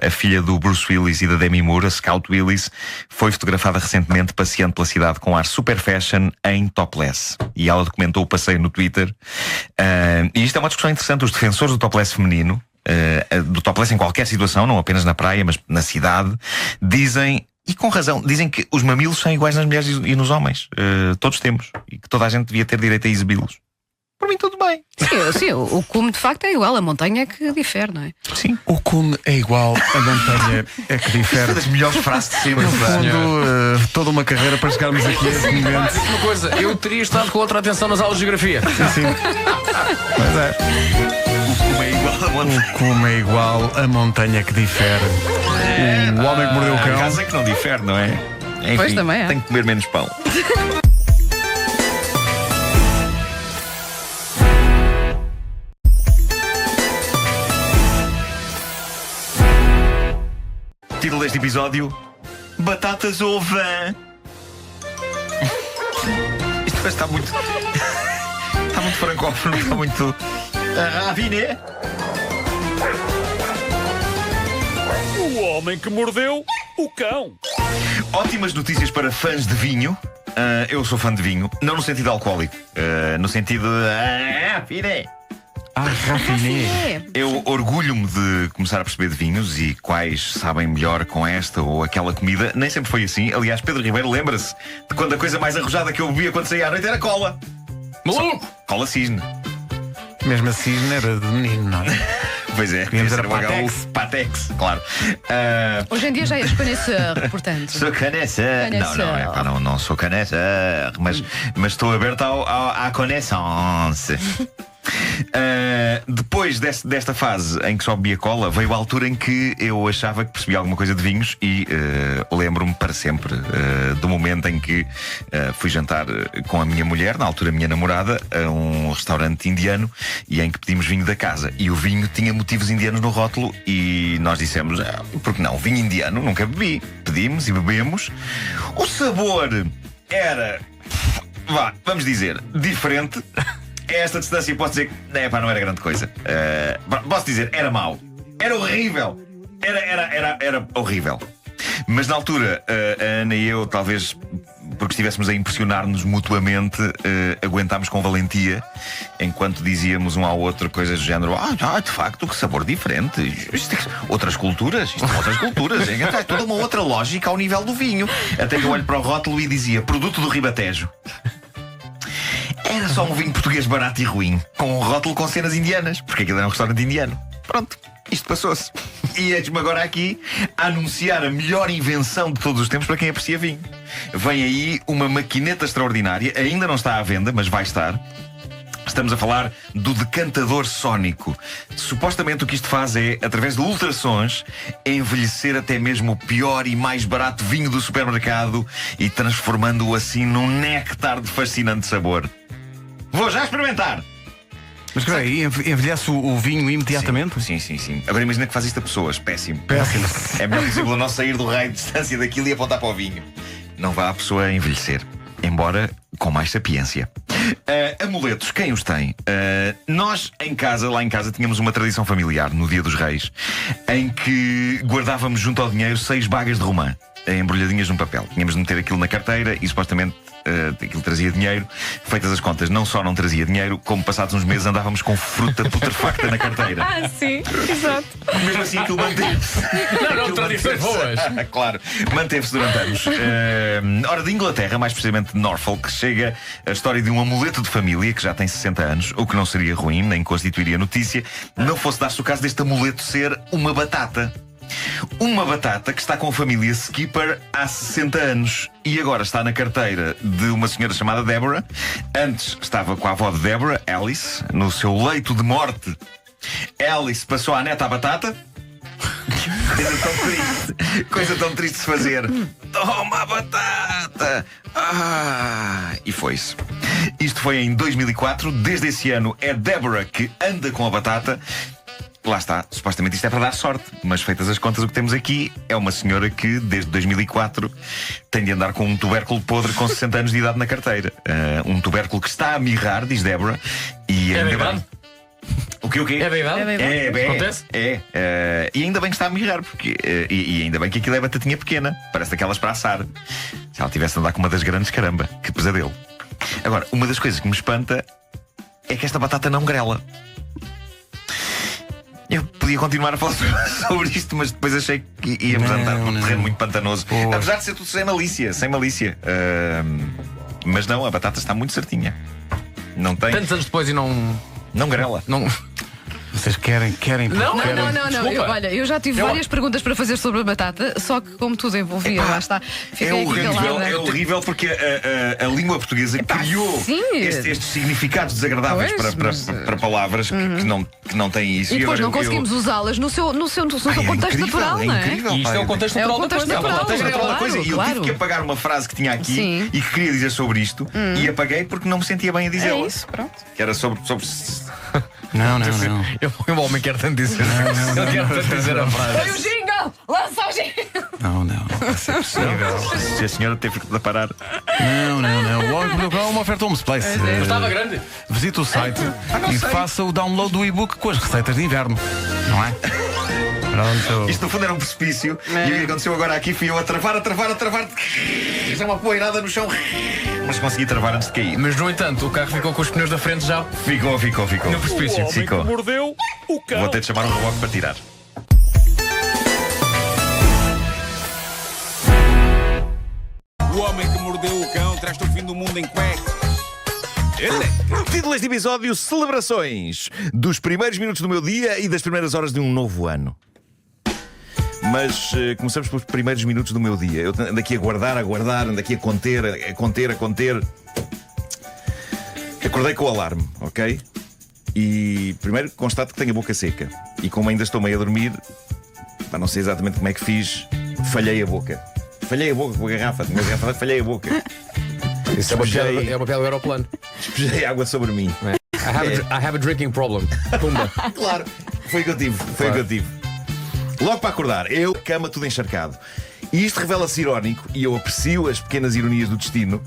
A filha do Bruce Willis e da Demi Moore, a Scout Willis, foi fotografada recentemente passeando pela cidade com ar super fashion em topless. E ela documentou o passeio no Twitter. E isto é uma discussão interessante. Os defensores do topless feminino, do topless em qualquer situação, não apenas na praia, mas na cidade, dizem, e com razão, dizem que os mamilos são iguais nas mulheres e nos homens. Todos temos. E que toda a gente devia ter direito a exibi-los. Por mim tudo bem. Sim, o cume de facto é igual, a montanha é que difere, não é? Sim. O cume é igual, a montanha é que Isso é difere. das melhores frases de sempre. No fundo, toda uma carreira para chegarmos aqui a esse momento. Diz uma coisa, eu teria estado com outra atenção nas aulas de geografia. Sim. Mas é. Como é igual a montanha. O cume é igual, a montanha que difere. O homem que mordeu o A cão. casa é que não difere, não é? Enfim, Pois também é. tem que comer menos pão. Título deste episódio: Batatas ou van. Isto está muito. Está muito francófono, está muito. Raviné. O homem que mordeu o cão. Ótimas notícias para fãs de vinho. Eu sou fã de vinho, não no sentido alcoólico, no sentido finé. Rafiné. Eu orgulho-me de começar a perceber de vinhos e quais sabem melhor com esta ou aquela comida. Nem sempre foi assim. Aliás, Pedro Ribeiro lembra-se de quando a coisa mais arrojada que eu bebia quando saía à noite era cola. Maluco! Cola cisne. Mesmo assim, não era de menino, não é? Pois é, Podíamos ser era um Patex. Patex, claro. Hoje em dia já és conhecedor, portanto. Sou canessa. Não sou canessa, mas estou aberto à connaissance. Depois desta fase em que só bebia cola, veio a altura em que eu achava que percebia alguma coisa de vinhos e lembro-me para sempre do momento em que fui jantar com a minha mulher, na altura a minha namorada, a um restaurante indiano e em que pedimos vinho da casa. E o vinho tinha motivos indianos no rótulo e nós dissemos, por que não? Vinho indiano, nunca bebi. Pedimos e bebemos. O sabor era, vamos dizer, diferente. A esta distância posso dizer que não era grande coisa. Posso dizer, era mau. Era horrível. Era horrível. Mas na altura, a Ana e eu, talvez porque estivéssemos a impressionar-nos mutuamente, aguentámos com valentia, enquanto dizíamos um ao outro coisas do género: de facto, que sabor diferente. Outras culturas, isto são outras culturas. É toda uma outra lógica ao nível do vinho. Até que eu olho para o rótulo e dizia: produto do Ribatejo. Era só um vinho português barato e ruim, com um rótulo com cenas indianas, porque aquilo era um restaurante indiano. Pronto, isto passou-se. E eis-me agora aqui a anunciar a melhor invenção de todos os tempos para quem aprecia vinho. Vem aí uma maquineta extraordinária, ainda não está à venda, mas vai estar. Estamos a falar do decantador sónico. Supostamente o que isto faz é, através de ultrassons, envelhecer até mesmo o pior e mais barato vinho do supermercado e transformando-o assim num néctar de fascinante sabor. Vou já experimentar! Mas espera aí, envelhece o vinho imediatamente? Sim. Agora imagina que faz isto a pessoas. Péssimo. É melhor possível não sair do raio de distância daquilo e apontar para o vinho. Não vá a pessoa envelhecer. Embora com mais sapiência. Amuletos, quem os tem? Nós lá em casa, tínhamos uma tradição familiar no Dia dos Reis, em que guardávamos junto ao dinheiro 6 bagas de romã, embrulhadinhas num papel. Tínhamos de meter aquilo na carteira e supostamente aquilo trazia dinheiro. Feitas as contas, não só não trazia dinheiro, como passados uns meses andávamos com fruta putrefacta na carteira. Sim, exato. Mesmo assim aquilo manteve-se. Não, tradições boas. Claro, manteve-se durante anos. Ora, de Inglaterra, mais precisamente de Norfolk, chega a história de um amuleto de família que já tem 60 anos, o que não seria ruim, nem constituiria notícia, não fosse dar-se o caso deste amuleto ser uma batata. Uma batata que está com a família Skipper há 60 anos e agora está na carteira de uma senhora chamada Deborah. Antes estava com a avó de Deborah, Alice, no seu leito de morte. Alice passou à neta a batata. Coisa tão triste de se fazer. Toma a batata! E foi-se. Isto foi em 2004. Desde esse ano é Deborah que anda com a batata. Lá está, supostamente isto é para dar sorte, mas feitas as contas, o que temos aqui é uma senhora que, desde 2004, tem de andar com um tubérculo podre com 60 anos de idade na carteira. Um tubérculo que está a mirrar, diz Deborah, e ainda bem. O quê? É da idade? Acontece? E ainda bem que está a mirrar, porque, e ainda bem que aquilo é batatinha pequena, parece daquelas para assar. Se ela tivesse de andar com uma das grandes, caramba, que pesadelo. Agora, uma das coisas que me espanta é que esta batata não grela. Eu podia continuar a falar sobre isto, mas depois achei que íamos andar por um terreno muito pantanoso. Apesar de ser tudo sem malícia. Mas não, a batata está muito certinha. Não tem. Tantos anos depois e não grela. Não. Vocês querem. Não. Desculpa. Eu já tive várias perguntas para fazer sobre a batata, só que como tudo envolvia, lá está. É horrível porque a língua portuguesa criou estes significados desagradáveis para palavras que não têm isso. E depois não conseguimos usá-las no seu contexto natural, não é? Incrível, E isto é o contexto natural da coisa. E eu tive que apagar uma frase que tinha aqui e que queria dizer sobre isto e apaguei porque não me sentia bem a dizê-la. É isso, pronto. Que era sobre... Não. O homem quer tanto dizer. Ele quer tanto dizer a frase. Foi o jingle! Lança o jingle! Não. Se a senhora teve que parar. Não. O Homem que Mordeu o Cão é uma oferta Home Place. Mas estava grande. Visite o site e faça o download do e-book com as receitas de inverno. Não é? Pronto. Isto no fundo era um precipício e o que aconteceu agora aqui fui eu a travar. Já uma poeirada no chão. Mas consegui travar antes de cair. Mas no entanto, o carro ficou com os pneus da frente já. Ficou. No precipício. Ficou. Mordeu o cão. Vou ter de chamar um reboque para tirar. O homem que mordeu o cão traz-te o fim do mundo em cuecas. Título deste episódio: celebrações dos primeiros minutos do meu dia e das primeiras horas de um novo ano. Mas começamos pelos primeiros minutos do meu dia. Eu ando aqui a guardar, ando aqui a conter. Acordei com o alarme, ok? E primeiro constato que tenho a boca seca. E como ainda estou meio a dormir, não sei exatamente como é que fiz, falhei a boca com a garrafa. Tinha a garrafa, falhei a boca. Isso é uma piada do aeroplano. Despejei água sobre mim. I have a drinking problem. Pumba. Claro, foi o que eu tive. Logo para acordar, eu, cama tudo encharcado. E isto revela-se irónico, e eu aprecio as pequenas ironias do destino,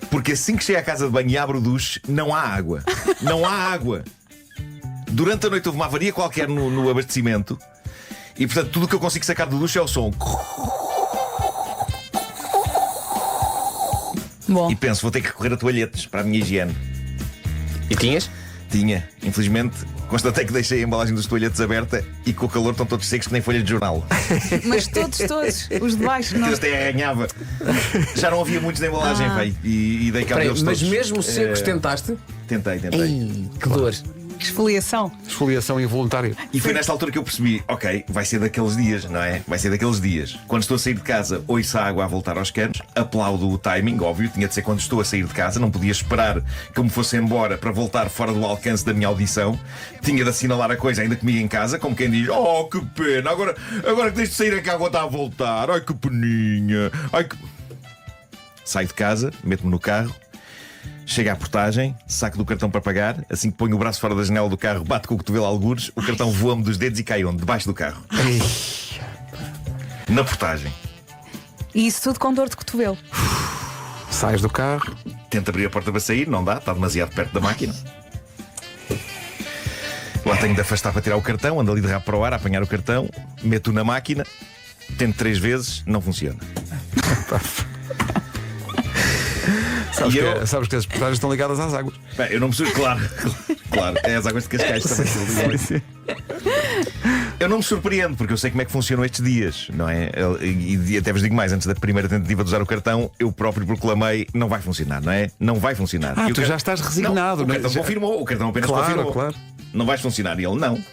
porque assim que chego à casa de banho e abro o duche, não há água. Durante a noite houve uma avaria qualquer no abastecimento, e portanto tudo o que eu consigo sacar do duche é o som. Bom. E penso, vou ter que recorrer a toalhetes para a minha higiene. E tinhas? Tinha, infelizmente, constatei que deixei a embalagem dos toalhetes aberta e com o calor estão todos secos que nem folhas de jornal. Mas todos, os de baixo não. Eu até arranhava. Já não havia muitos na embalagem, velho. E dei cabo deles Mas todos. mesmo secos tentaste? Tentei. Ei, que dor. Esfoliação. Esfoliação involuntária. E foi nesta altura que eu percebi, ok, vai ser daqueles dias, não é? Vai ser daqueles dias. Quando estou a sair de casa, ouço a água a voltar aos canos, aplaudo o timing, óbvio, tinha de ser quando estou a sair de casa, não podia esperar que eu me fosse embora para voltar fora do alcance da minha audição. Tinha de assinalar a coisa ainda comigo em casa, como quem diz, oh, que pena, agora que tens de sair é que a água está a voltar, ai que peninha, ai que... Saio de casa, meto-me no carro, chego à portagem, saco do cartão para pagar. Assim que ponho o braço fora da janela do carro, bato com o cotovelo a algures, o cartão voa-me dos dedos e cai onde? Debaixo do carro. Na portagem. E isso tudo com dor de cotovelo. Sais do carro. Tento abrir a porta para sair, não dá, está demasiado perto da máquina. Lá tenho de afastar para tirar o cartão, ando ali de rabo para o ar a apanhar o cartão, meto-o na máquina, tento 3 vezes, não funciona. Sabes que as portagens estão ligadas às águas. Bem, eu não me surpreendo. Claro, é as águas de Cascais também. Sim. Eu não me surpreendo, porque eu sei como é que funcionam estes dias, não é? E até vos digo mais, antes da primeira tentativa de usar o cartão, eu próprio proclamei, não vai funcionar, não é? Não vai funcionar. Ah, e tu já estás resignado, não, o cartão confirmou, o cartão apenas confirmou. Claro. Não vais funcionar. E ele, não.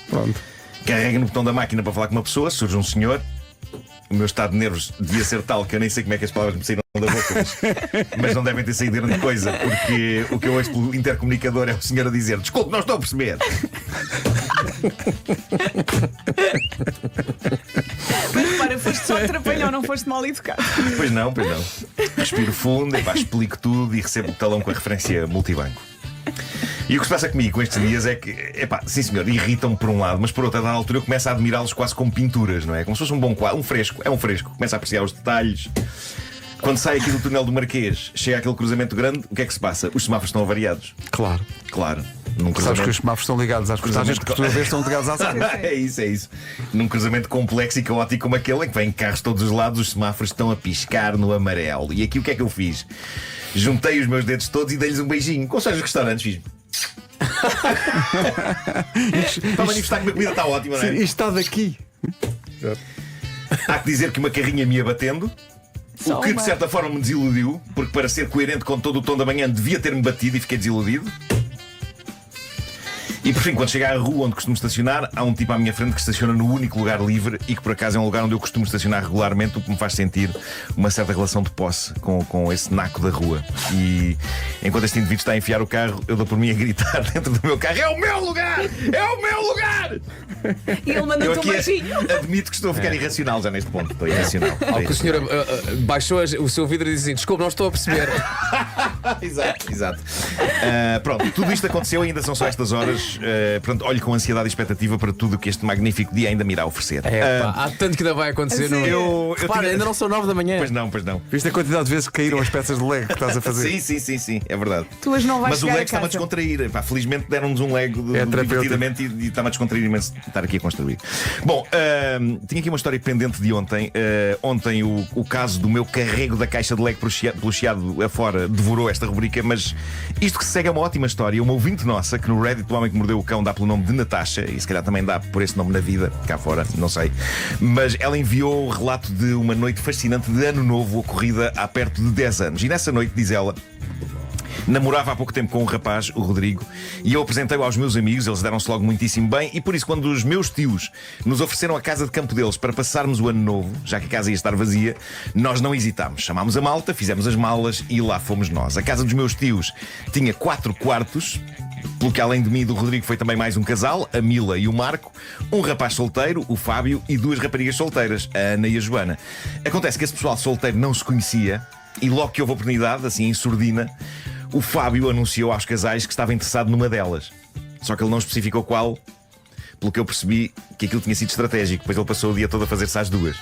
Pronto. Carrega no botão da máquina para falar com uma pessoa, surge um senhor. O meu estado de nervos devia ser tal que eu nem sei como é que as palavras me saíram da boca, mas não devem ter saído de grande coisa, porque o que eu ouço pelo intercomunicador é o senhor a dizer: desculpe, não estou a perceber. Mas repara, foste só trapalhão, não foste mal educado. Pois não. Respiro fundo, explico tudo e recebo o talão com a referência multibanco. E o que se passa comigo com estes dias é que, sim senhor, irritam-me por um lado, mas por outro, a dada altura eu começo a admirá-los quase como pinturas, não é? Como se fosse um bom quadro, um fresco, começo a apreciar os detalhes. Quando sai aqui do túnel do Marquês, chega aquele cruzamento grande, o que é que se passa? Os semáforos estão avariados. Claro. Sabes que os semáforos estão ligados às portagens que por sua vez estão ligados às águas. É isso. Num cruzamento complexo e caótico como aquele, em que vêm carros de todos os lados, os semáforos estão a piscar no amarelo. E aqui o que é que eu fiz? Juntei os meus dedos todos e dei-lhes um beijinho. Como são os restaurantes, fiz. Para manifestar que a comida está ótima, não é? Isto está daqui. Há que dizer que uma carrinha me ia batendo. O que de certa forma me desiludiu, porque para ser coerente com todo o tom da manhã devia ter-me batido e fiquei desiludido. E por fim, quando chego à rua onde costumo estacionar, há um tipo à minha frente que estaciona no único lugar livre e que por acaso é um lugar onde eu costumo estacionar regularmente, o que me faz sentir uma certa relação de posse com esse naco da rua. E enquanto este indivíduo está a enfiar o carro, eu dou por mim a gritar dentro do meu carro: é o meu lugar! É o meu lugar! E ele mandou-te um beijinho. Admito que estou a ficar irracional já neste ponto. Estou irracional. Ao que o senhor baixou o seu vidro e disse assim: desculpe, não estou a perceber. Exato. Pronto, tudo isto aconteceu, ainda são só estas horas. Portanto, olho com ansiedade e expectativa para tudo o que este magnífico dia ainda me irá oferecer. Há tanto que ainda vai acontecer. Repara, ainda não são 9 da manhã. Pois não. Viste a quantidade de vezes que caíram as peças de Lego que estás a fazer? Sim, é verdade. Tu hoje não vais Mas o chegar Lego a está-me a casa. descontrair. Felizmente deram-nos um Lego divertidamente e está-me a descontrair imenso estar aqui a construir. Bom, tinha aqui uma história pendente de ontem. Ontem o caso do meu carrego da caixa de Lego pelo chiado afora devorou esta rubrica, mas isto que se segue é uma ótima história. Uma ouvinte nossa, que no Reddit do Homem que Mordeu o Cão dá pelo nome de Natasha, e se calhar também dá por esse nome na vida, cá fora, não sei. Mas ela enviou o relato de uma noite fascinante de Ano Novo ocorrida há perto de 10 anos. E nessa noite, diz ela, namorava há pouco tempo com um rapaz, o Rodrigo, e eu apresentei-o aos meus amigos, eles deram-se logo muitíssimo bem, e por isso, quando os meus tios nos ofereceram a casa de campo deles para passarmos o Ano Novo, já que a casa ia estar vazia, nós não hesitámos. Chamámos a malta, fizemos as malas e lá fomos nós. A casa dos meus tios tinha 4 quartos, pelo que além de mim e do Rodrigo foi também mais um casal, a Mila e o Marco, um rapaz solteiro, o Fábio, e 2 raparigas solteiras, a Ana e a Joana. Acontece que esse pessoal solteiro não se conhecia, e logo que houve oportunidade, assim em surdina, o Fábio anunciou aos casais que estava interessado numa delas. Só que ele não especificou qual. Pelo que eu percebi que aquilo tinha sido estratégico, pois ele passou o dia todo a fazer-se às 2.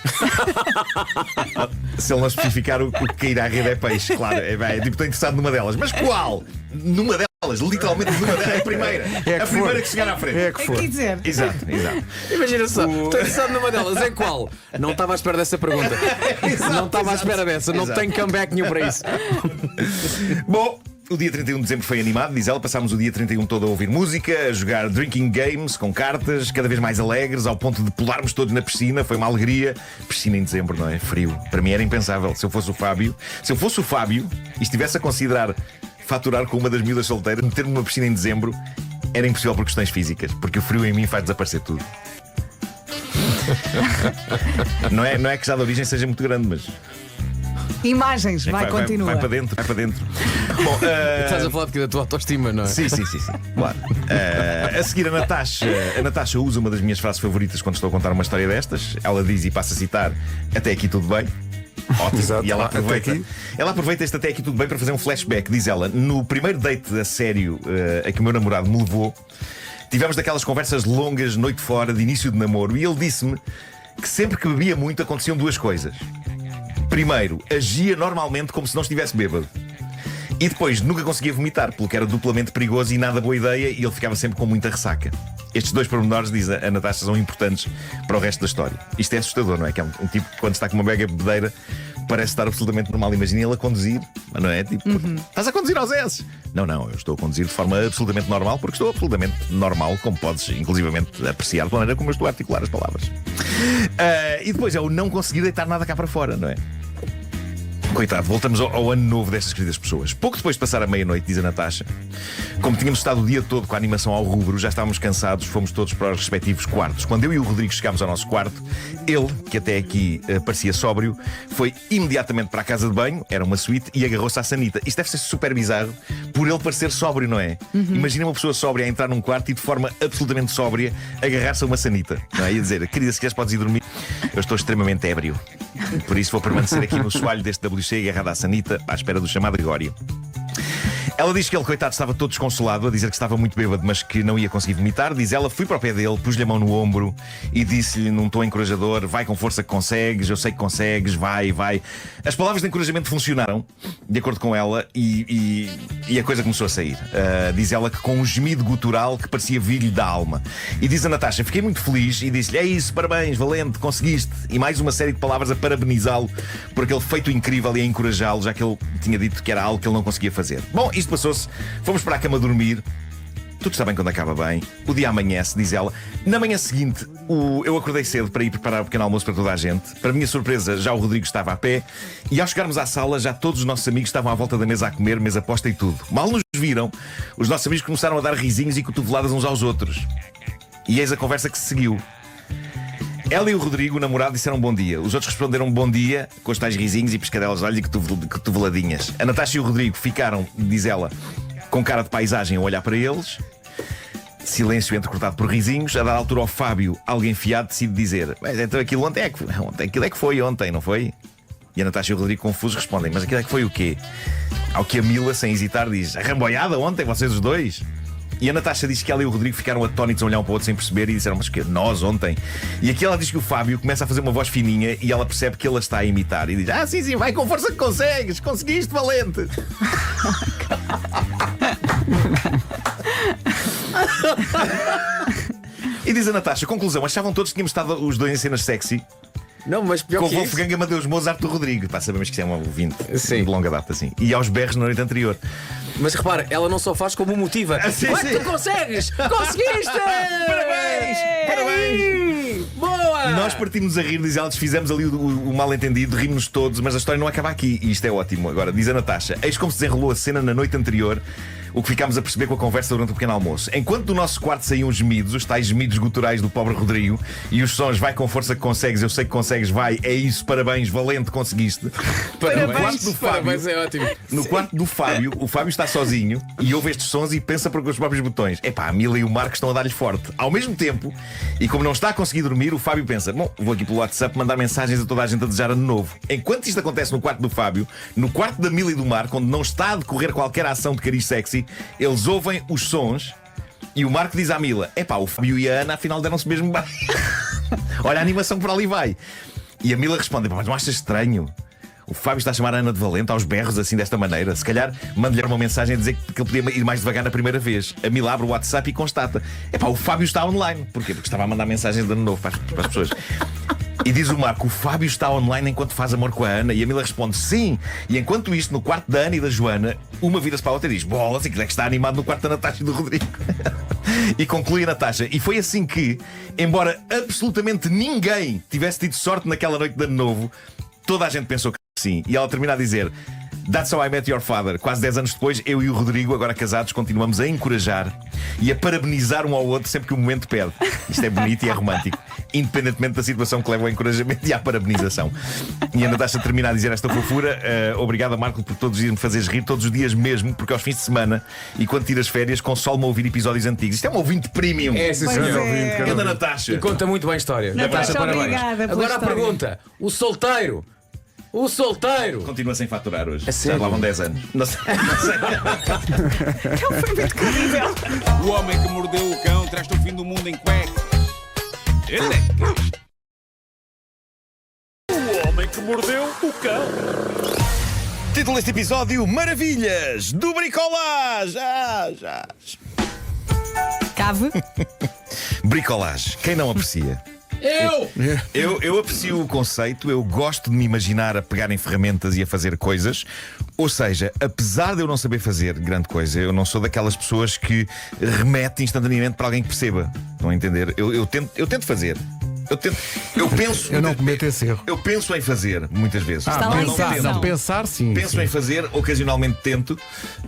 Se ele não especificar, o que cair à rede é peixe, claro. Tipo, estou interessado numa delas. Mas qual? Numa delas, literalmente numa delas. É a primeira. A primeira que chegar à frente. É que for. Aqui dizer. Exato. Imagina só, estou interessado numa delas. Em qual? Não estava à espera dessa pergunta. Não estava à espera dessa. Não tenho comeback nenhum para isso. Bom, o dia 31 de dezembro foi animado, diz ela. Passámos o dia 31 todo a ouvir música, a jogar drinking games com cartas, cada vez mais alegres, ao ponto de pularmos todos na piscina. Foi uma alegria. Piscina em dezembro, não é? Frio. Para mim era impensável. Se eu fosse o Fábio e estivesse a considerar faturar com uma das miúdas solteiras, meter-me numa piscina em dezembro, Era impossível por questões físicas, porque o frio em mim faz desaparecer tudo. Não é que já de origem seja muito grande, mas Imagens, continua. Vai para dentro, vai para dentro. Bom, Estás a falar da tua autoestima, não é? sim, claro. A seguir, a Natasha usa uma das minhas frases favoritas quando estou a contar uma história destas. Ela diz, e passa a citar: até aqui tudo bem. Ótimo. Exato. E ela Até aproveita, aqui. este até aqui tudo bem para fazer um flashback. Diz ela: no primeiro date a sério a que o meu namorado me levou, tivemos daquelas conversas longas, noite fora, de início de namoro, e ele disse-me que sempre que bebia muito aconteciam duas coisas. Primeiro, agia normalmente como se não estivesse bêbado. E depois, nunca conseguia vomitar, pelo que era duplamente perigoso e nada boa ideia, e ele ficava sempre com muita ressaca. Estes dois pormenores, diz a Natasha, são importantes para o resto da história. Isto é assustador, não é? Que é um tipo que, quando está com uma mega bebedeira, parece estar absolutamente normal. Imagina ele a conduzir, mas não é? Tipo, estás a conduzir aos S? Não, eu estou a conduzir de forma absolutamente normal, porque estou absolutamente normal, como podes, inclusivamente, apreciar da maneira como eu estou a articular as palavras. E depois é o não conseguir deitar nada cá para fora, não é? Coitado, voltamos ao ano novo destas queridas pessoas. Pouco depois de passar a meia-noite, diz a Natasha, como tínhamos estado o dia todo com a animação ao rubro, já estávamos cansados, fomos todos para os respectivos quartos. Quando eu e o Rodrigo chegámos ao nosso quarto, ele, que até aqui parecia sóbrio, foi imediatamente para a casa de banho, era uma suíte, e agarrou-se à sanita. Isto deve ser super bizarro por ele parecer sóbrio, não é? Imagina uma pessoa sóbria a entrar num quarto e de forma absolutamente sóbria agarrar-se a uma sanita, não é? E a dizer: querida, se queres podes ir dormir, eu estou extremamente ébrio. Por isso vou permanecer aqui no soalho deste WC agarrado à sanita, à espera do chamado Gregório. Ela diz que ele, coitado, estava todo desconsolado, a dizer que estava muito bêbado, mas que não ia conseguir vomitar. Diz ela: fui para o pé dele, pus-lhe a mão no ombro e disse-lhe num tom encorajador: vai com força que consegues, eu sei que consegues, vai. As palavras de encorajamento funcionaram, de acordo com ela, e a coisa começou a sair. Diz ela que com um gemido gutural que parecia vir-lhe da alma. E diz a Natasha: fiquei muito feliz e disse-lhe: é isso, parabéns, valente, conseguiste. E mais uma série de palavras a parabenizá-lo por aquele feito incrível e a encorajá-lo, já que ele tinha dito que era algo que ele não conseguia fazer. Bom, isto passou-se, fomos para a cama dormir. Tudo está bem quando acaba bem. O dia amanhece, diz ela. Na manhã seguinte, eu acordei cedo para ir preparar o pequeno almoço para toda a gente. Para minha surpresa, já o Rodrigo estava a pé. E ao chegarmos à sala, já todos os nossos amigos estavam à volta da mesa a comer, mesa posta e tudo. Mal nos viram, os nossos amigos começaram a dar risinhos e cotoveladas uns aos outros. E eis a conversa que se seguiu. Ela e o Rodrigo, o namorado, disseram bom dia. Os outros responderam bom dia, com os tais risinhos e pescadelas de olho e cotoveladinhas. A Natasha e o Rodrigo ficaram, diz ela, com cara de paisagem a olhar para eles. Silêncio entrecortado por risinhos. A dada altura, ao Fábio, alguém fiado, decide dizer: mas então aquilo ontem aquilo é que foi ontem, não foi? E a Natasha e o Rodrigo, confusos, respondem: mas aquilo é que foi o quê? Ao que a Mila, sem hesitar, diz: a ramboiada ontem, vocês os dois? E a Natasha diz que ela e o Rodrigo ficaram atónitos a olhar um para o outro sem perceber e disseram: mas que nós ontem? E aqui ela diz que o Fábio começa a fazer uma voz fininha e ela percebe que ele a está a imitar e diz: ah, sim, vai com força que consegues, conseguiste, valente. E diz a Natasha: conclusão, achavam todos que tínhamos estado os dois em cenas sexy? Não, mas pior com que Wolfgang Amadeus Mozart do Rodrigo. Pá, sabemos que isso é um ouvinte Sim. de longa data, assim. E aos berros na noite anterior. Mas repara, ela não só faz como motiva. Sim, Vai, sim. tu consegues! Conseguiste! Parabéns! Boa! Nós partimos a rir, diz ela, desfizemos ali o mal-entendido, rimos-nos todos, mas a história não acaba aqui. E isto é ótimo. Agora, diz a Natasha: eis como se desenrolou a cena na noite anterior, o que ficámos a perceber com a conversa durante o pequeno almoço. Enquanto do nosso quarto saíam os gemidos, os tais gemidos guturais do pobre Rodrigo, e os sons: vai com força que consegues, eu sei que consegues, vai, é isso, parabéns, valente, conseguiste. No quarto do Fábio, Parabéns, é ótimo. no quarto do Fábio, o Fábio está sozinho e ouve estes sons e pensa por os próprios botões. Epá, a Mila e o Marco estão a dar-lhe forte. Ao mesmo tempo, e como não está a conseguir dormir, o Fábio pensa: bom, vou aqui pelo WhatsApp mandar mensagens a toda a gente a desejar ano novo. Enquanto isto acontece no quarto do Fábio, no quarto da Mila e do Marco, onde não está a decorrer qualquer ação de cariz sexy, eles ouvem os sons e o Marco diz à Mila: epá, o Fábio e a Ana afinal deram-se mesmo bem. Olha a animação que por ali vai. E a Mila responde: mas não achas estranho? O Fábio está a chamar a Ana de valente aos berros assim desta maneira. Se calhar manda-lhe uma mensagem a dizer que ele podia ir mais devagar na primeira vez. A Mila abre o WhatsApp e constata: epá, o Fábio está online. Porquê? Porque estava a mandar mensagens de ano novo para as pessoas. E diz o Marco: o Fábio está online enquanto faz amor com a Ana. E a Mila responde: sim. E enquanto isto, no quarto da Ana e da Joana, uma vira-se para a outra e diz: bolas, aquilo é que está animado no quarto da Natasha e do Rodrigo. E conclui a Natasha: e foi assim que, embora absolutamente ninguém tivesse tido sorte naquela noite de ano novo, toda a gente pensou que sim. E ela termina a dizer: That's How I Met Your Father. Quase 10 anos depois, eu e o Rodrigo, agora casados, continuamos a encorajar e a parabenizar um ao outro sempre que o momento pede. Isto é bonito e é romântico, independentemente da situação que leva ao encorajamento e à parabenização. E a Natasha termina a dizer esta fofura: obrigada, Marco, por todos os dias me fazeres rir, todos os dias mesmo, porque aos fins de semana e quando tiras férias, consolo-me a ouvir episódios antigos. Isto é um ouvinte premium. É, sim, Pois senhor. é. Grande Natasha. E conta muito bem a história. Natasha, parabéns. obrigada pela Agora a história. pergunta: o solteiro. O solteiro. Continua sem faturar hoje. É sério? Já lá vão 10 anos. Não sei. O homem que mordeu o cão traz-te o fim do mundo em cuecas. O homem que mordeu o cão. Título deste episódio: Maravilhas do Bricolage. Cave. Bricolage. Quem não aprecia? Eu aprecio o conceito, eu gosto de me imaginar a pegar em ferramentas e a fazer coisas. Ou seja, apesar de eu não saber fazer grande coisa, eu não sou daquelas pessoas que remete instantaneamente para alguém que perceba. Estão a entender? Eu tento fazer. Eu penso. Eu não cometo esse erro. Eu penso em fazer, muitas vezes. Está lá em Não casa. tento. Não, pensar sim. Penso sim. em fazer, ocasionalmente tento,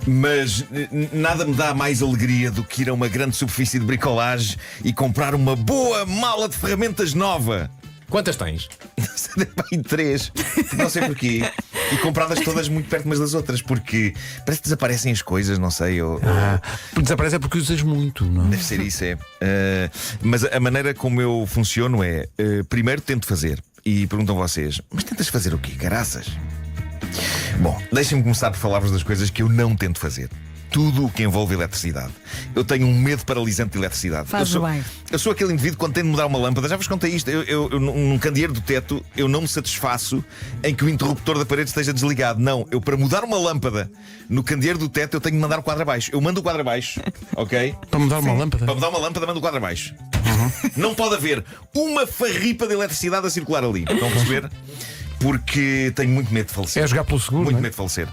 mas nada me dá mais alegria do que ir a uma grande superfície de bricolagem e comprar uma boa mala de ferramentas nova. Quantas tens? Em 3, não sei porquê. E compradas todas muito perto umas das outras, porque parece que desaparecem as coisas, não sei. Desaparece é porque usas muito, não? Deve ser isso, é. Mas a maneira como eu funciono é: primeiro tento fazer. E perguntam vocês: mas tentas fazer o quê? Caraças? Bom, deixem-me começar por falar-vos das coisas que eu não tento fazer. Tudo o que envolve eletricidade. Eu tenho um medo paralisante de eletricidade. Faz bem. Eu sou aquele indivíduo quando tem de mudar uma lâmpada. Já vos contei isto. Eu num candeeiro do teto, eu não me satisfaço em que o interruptor da parede esteja desligado. Não, eu para mudar uma lâmpada no candeeiro do teto, eu tenho de mandar o quadro abaixo. Eu mando o quadro abaixo, ok? Para mudar uma lâmpada? Para mudar uma lâmpada, mando o quadro abaixo. Não pode haver uma farripa de eletricidade a circular ali. Estão a perceber? Porque tenho muito medo de falecer. É jogar pelo seguro. Muito não é? medo de falecer.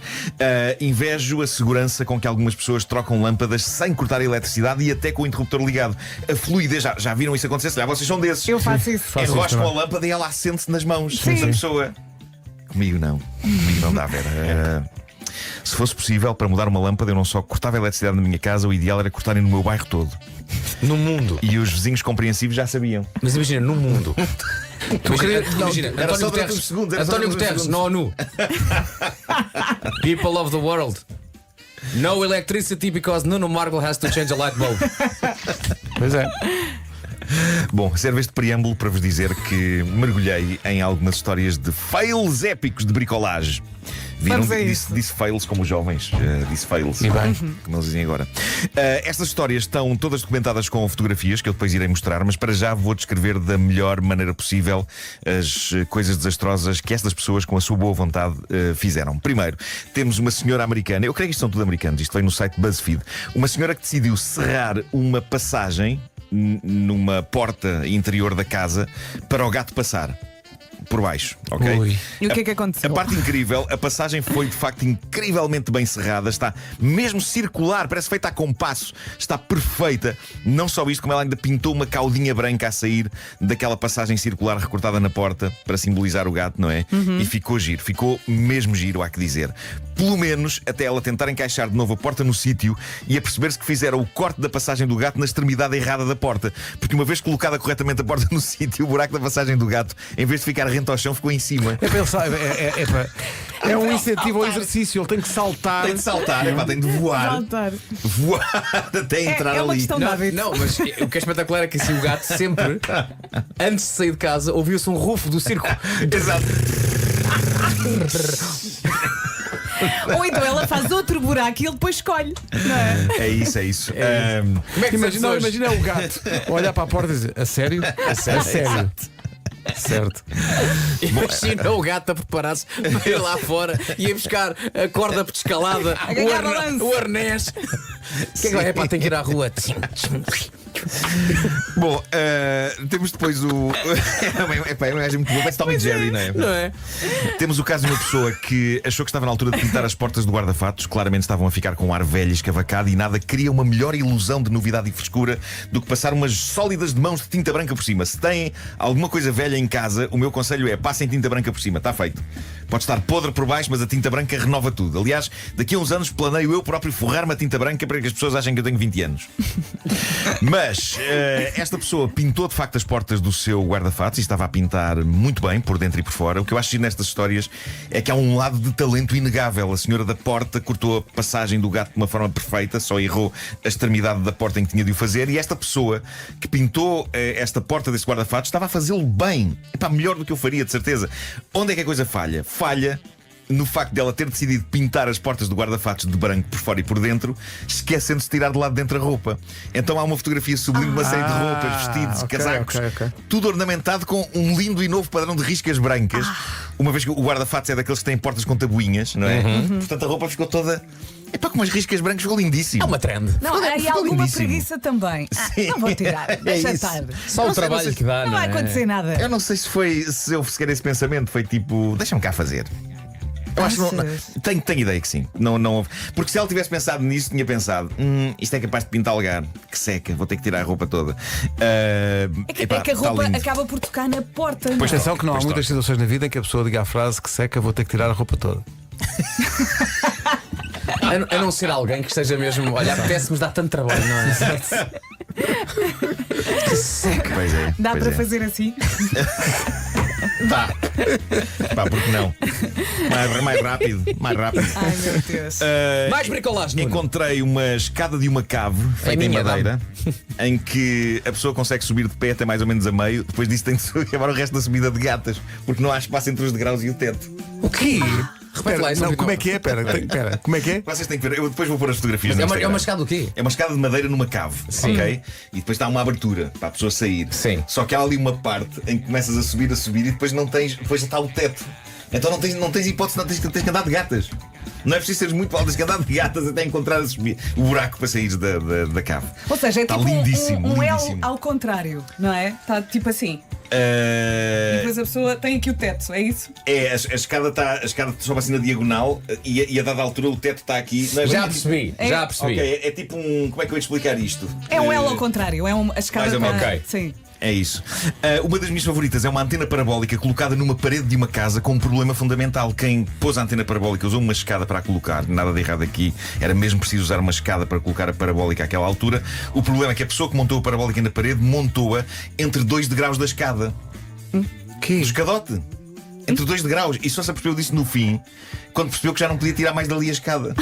Invejo a segurança com que algumas pessoas trocam lâmpadas sem cortar a eletricidade e até com o interruptor ligado. A fluidez, já viram isso acontecer? Se vocês são desses. Eu faço isso. Faço isso Enroscam a também. lâmpada e ela acende-se nas mãos Sim. da pessoa. Comigo não. Comigo não dá, Vera. Se fosse possível, para mudar uma lâmpada, eu não só cortava a eletricidade na minha casa, o ideal era cortarem no meu bairro todo. No mundo. E os vizinhos compreensivos já sabiam. Mas imagina, no mundo. Imagina, era só António durante uns Guterres. segundos, era só António durante uns Guterres, na ONU. People of the world. No electricity because Nuno Marco has to change a light bulb. Pois é. Bom, serve este preâmbulo para vos dizer que mergulhei em algumas histórias de fails épicos de bricolagem. Viram? Vamos a isso. Disse fails como os jovens. Disse fails. E bem. Como eles dizem agora. Estas histórias estão todas documentadas com fotografias que eu depois irei mostrar, mas para já vou descrever da melhor maneira possível as coisas desastrosas que estas pessoas, com a sua boa vontade, fizeram. Primeiro, temos uma senhora americana. Eu creio que isto são tudo americanos. Isto vem no site BuzzFeed. Uma senhora que decidiu serrar uma passagem numa porta interior da casa para o gato passar por baixo, ok? Ui. E o que é que aconteceu? A parte incrível, a passagem foi de facto incrivelmente bem cerrada. Está mesmo circular, parece feita a compasso. Está perfeita. Não só isto, como ela ainda pintou uma caudinha branca a sair daquela passagem circular recortada na porta para simbolizar o gato, não é? E ficou giro, ficou mesmo giro, há que dizer. Pelo menos até ela tentar encaixar de novo a porta no sítio e a perceber-se que fizeram o corte da passagem do gato na extremidade errada da porta. Porque uma vez colocada corretamente a porta no sítio, o buraco da passagem do gato, em vez de ficar rente ao chão, ficou em cima. É pensar, é um incentivo ao exercício, ele tem que saltar. Tem de saltar, tem de voar. Voltar. Voar até entrar É uma ali. questão de hábito. Não, mas o que é espetacular é que assim o gato sempre, antes de sair de casa, ouviu-se um rufo do circo. Exato. Ou então ela faz outro buraco e ele depois escolhe. Não é? É isso, é isso. Como é que Imagina, hoje? imagina o gato olhar para a porta e dizer: a sério? A sério? Certo. Imagina o gato a preparar-se para ir lá fora e a buscar a corda escalada, ganhar balanço. o arnés. O que é que vai? Pá, tem que ir à rua. Bom, temos depois o. É um gajo muito bom, parece Tom e Jerry, não é? Não é? Temos o caso de uma pessoa que achou que estava na altura de pintar as portas do guarda-fatos. Claramente estavam a ficar com um ar velho e escavacado e nada cria uma melhor ilusão de novidade e frescura do que passar umas sólidas de mãos de tinta branca por cima. Se têm alguma coisa velha em casa, o meu conselho é passem tinta branca por cima, está feito. Pode estar podre por baixo, mas a tinta branca renova tudo. Aliás, daqui a uns anos planeio eu próprio forrar-me a tinta branca para que as pessoas achem que eu tenho 20 anos. Mas esta pessoa pintou de facto as portas do seu guarda-fatos e estava a pintar muito bem, por dentro e por fora. O que eu acho nestas histórias é que há um lado de talento inegável. A senhora da porta cortou a passagem do gato de uma forma perfeita, só errou a extremidade da porta em que tinha de o fazer. E esta pessoa que pintou esta porta desse guarda-fatos estava a fazê-lo bem. Epá, melhor do que eu faria, de certeza. Onde é que a coisa falha? Falha no facto dela ter decidido pintar as portas do guarda-fatos de branco por fora e por dentro, esquecendo-se de tirar de lá de dentro a roupa. Então há uma fotografia sublime de uma série de roupas, vestidos, casacos, tudo ornamentado com um lindo e novo padrão de riscas brancas. Uma vez que o guarda-fatos é daqueles que têm portas com tabuinhas, não é? Portanto a roupa ficou toda... Epá, com umas riscas brancas, ficou lindíssimo. É uma trend. Não, há ficou alguma lindíssimo. preguiça também. Não vou tirar, deixa estar. Só o trabalho que dá, Não vai acontecer nada. Eu não sei se houve sequer esse pensamento. Foi tipo, deixa-me cá fazer. Eu acho que não, tenho ideia que sim. Não houve. Porque se ela tivesse pensado nisso, tinha pensado: isto é capaz de pintalgar, que seca, vou ter que tirar a roupa toda. É que a roupa acaba por tocar na porta. Pois atenção que não há muitas situações na vida em que a pessoa diga a frase que seca, vou ter que tirar a roupa toda. A não ser alguém que esteja mesmo. Olha, apetece-nos dar tanto trabalho, não é? Que seca. Pois é. Dá pois para é. fazer assim? Dá. Pá, porque não? Mais rápido. Mais rápido. Ai meu Deus. Mais bricolagem. Encontrei uma escada de uma cave feita em madeira, em que a pessoa consegue subir de pé até mais ou menos a meio. Depois disso tem de acabar o resto da subida de gatas, porque não há espaço entre os degraus e o teto. O quê? Repete lá, Não, como é que é? Pera, como é que é? Vocês têm que ver, eu depois vou pôr as fotografias Mas no é Instagram. uma escada do quê? É uma escada de madeira numa cave, Sim. ok? E depois está uma abertura para a pessoa sair. Sim. Só que há ali uma parte em que começas a subir e depois não tens, depois está o teto. Então não tens hipótese, tens que andar de gatas. Não é preciso seres muito alto, tens que andar de gatas até encontrar o buraco para sair da cave. Ou seja, é Está tipo lindíssimo, um L lindíssimo. ao contrário, não é? Está tipo assim. E depois a pessoa tem aqui o teto, é isso? É, a escada sobe assim na diagonal e a dada altura o teto está aqui. Não é Já bem- percebi, É. já percebi. Ok, é tipo um. Como é que eu ia explicar isto? É um L ao contrário, é a escada mais ou menos, ok. Sim. É isso. Uma das minhas favoritas é uma antena parabólica colocada numa parede de uma casa com um problema fundamental. Quem pôs a antena parabólica usou uma escada para a colocar. Nada de errado aqui. Era mesmo preciso usar uma escada para colocar a parabólica àquela altura. O problema é que a pessoa que montou a parabólica na parede montou-a entre 2 degraus da escada. Que? Do escadote. Entre 2 degraus. E só se apercebeu disso no fim, quando percebeu que já não podia tirar mais dali a escada.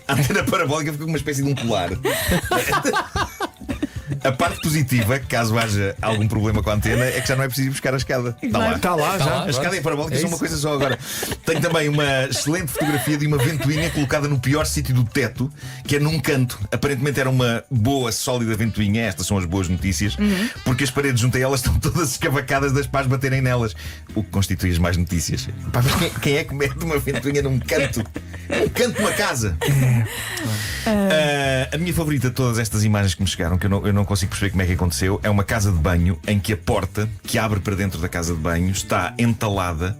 A antena parabólica ficou com uma espécie de um colar. A parte positiva, caso haja algum problema com a antena, é que já não é preciso ir buscar a escada. Está lá. Está lá já. A escada e a parabólica É são isso. uma coisa só agora. Tenho também uma excelente fotografia de uma ventoinha colocada no pior sítio do teto, que é num canto. Aparentemente era uma boa, sólida ventoinha. Estas são as boas notícias, porque as paredes junto a elas estão todas escavacadas das pás baterem nelas. O que constitui as más notícias. Pá, mas quem é que mete uma ventoinha num canto? Num canto de uma casa. A minha favorita de todas estas imagens que me chegaram, que eu não consigo perceber como é que aconteceu, é uma casa de banho em que a porta que abre para dentro da casa de banho está entalada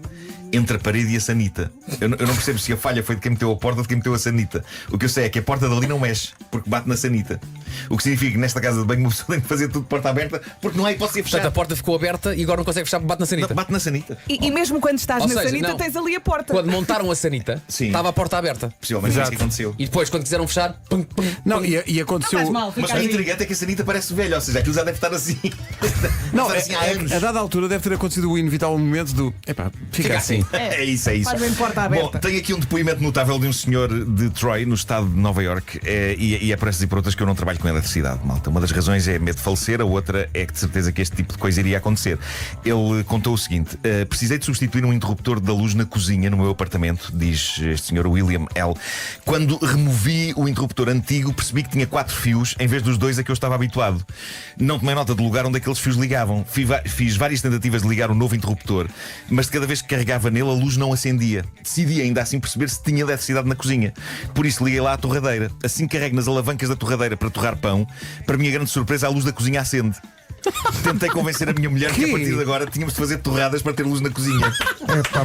entre a parede e a sanita. Eu não percebo se a falha foi de quem meteu a porta ou de quem meteu a sanita. O que eu sei é que a porta dali não mexe, porque bate na sanita. O que significa que nesta casa de banho uma pessoa tem que fazer tudo de porta aberta, porque não há hipótese de Portanto, fechar. a porta ficou aberta e agora não consegue fechar, bate na sanita. Bate na sanita. E mesmo quando estás Ou na seja, sanita, não. tens ali a porta. Quando montaram a sanita, Sim. estava a porta aberta. Possivelmente é isso que aconteceu. E depois, quando quiseram fechar, pum, pum. Não, e aconteceu. Faz mal, Mas fica o ali. intrigante é que a sanita parece velha, ou seja, aquilo já deve estar assim. Não, Deve estar assim há anos. a dada altura deve ter acontecido o inevitável momento do. Epá, fica assim. É isso, é isso. Faz bem porta aberta. Bom, tenho aqui um depoimento notável de um senhor de Troy, no estado de Nova York, e é por estas e por outras que eu não trabalho com eletricidade, malta. Uma das razões é medo de falecer, a outra é que de certeza que este tipo de coisa iria acontecer. Ele contou o seguinte: precisei de substituir um interruptor da luz na cozinha no meu apartamento, diz este senhor William L. Quando removi o interruptor antigo, percebi que tinha 4 fios em vez dos 2 a que eu estava habituado. Não tomei nota do lugar onde aqueles fios ligavam. Fiz várias tentativas de ligar o novo interruptor, mas de cada vez que carregava carregava nele, a luz não acendia. Decidi ainda assim perceber se tinha eletricidade na cozinha. Por isso liguei lá à torradeira. Assim que carrego nas alavancas da torradeira para torrar pão, para minha grande surpresa, a luz da cozinha acende. Tentei convencer a minha mulher que a partir de agora tínhamos de fazer torradas para ter luz na cozinha.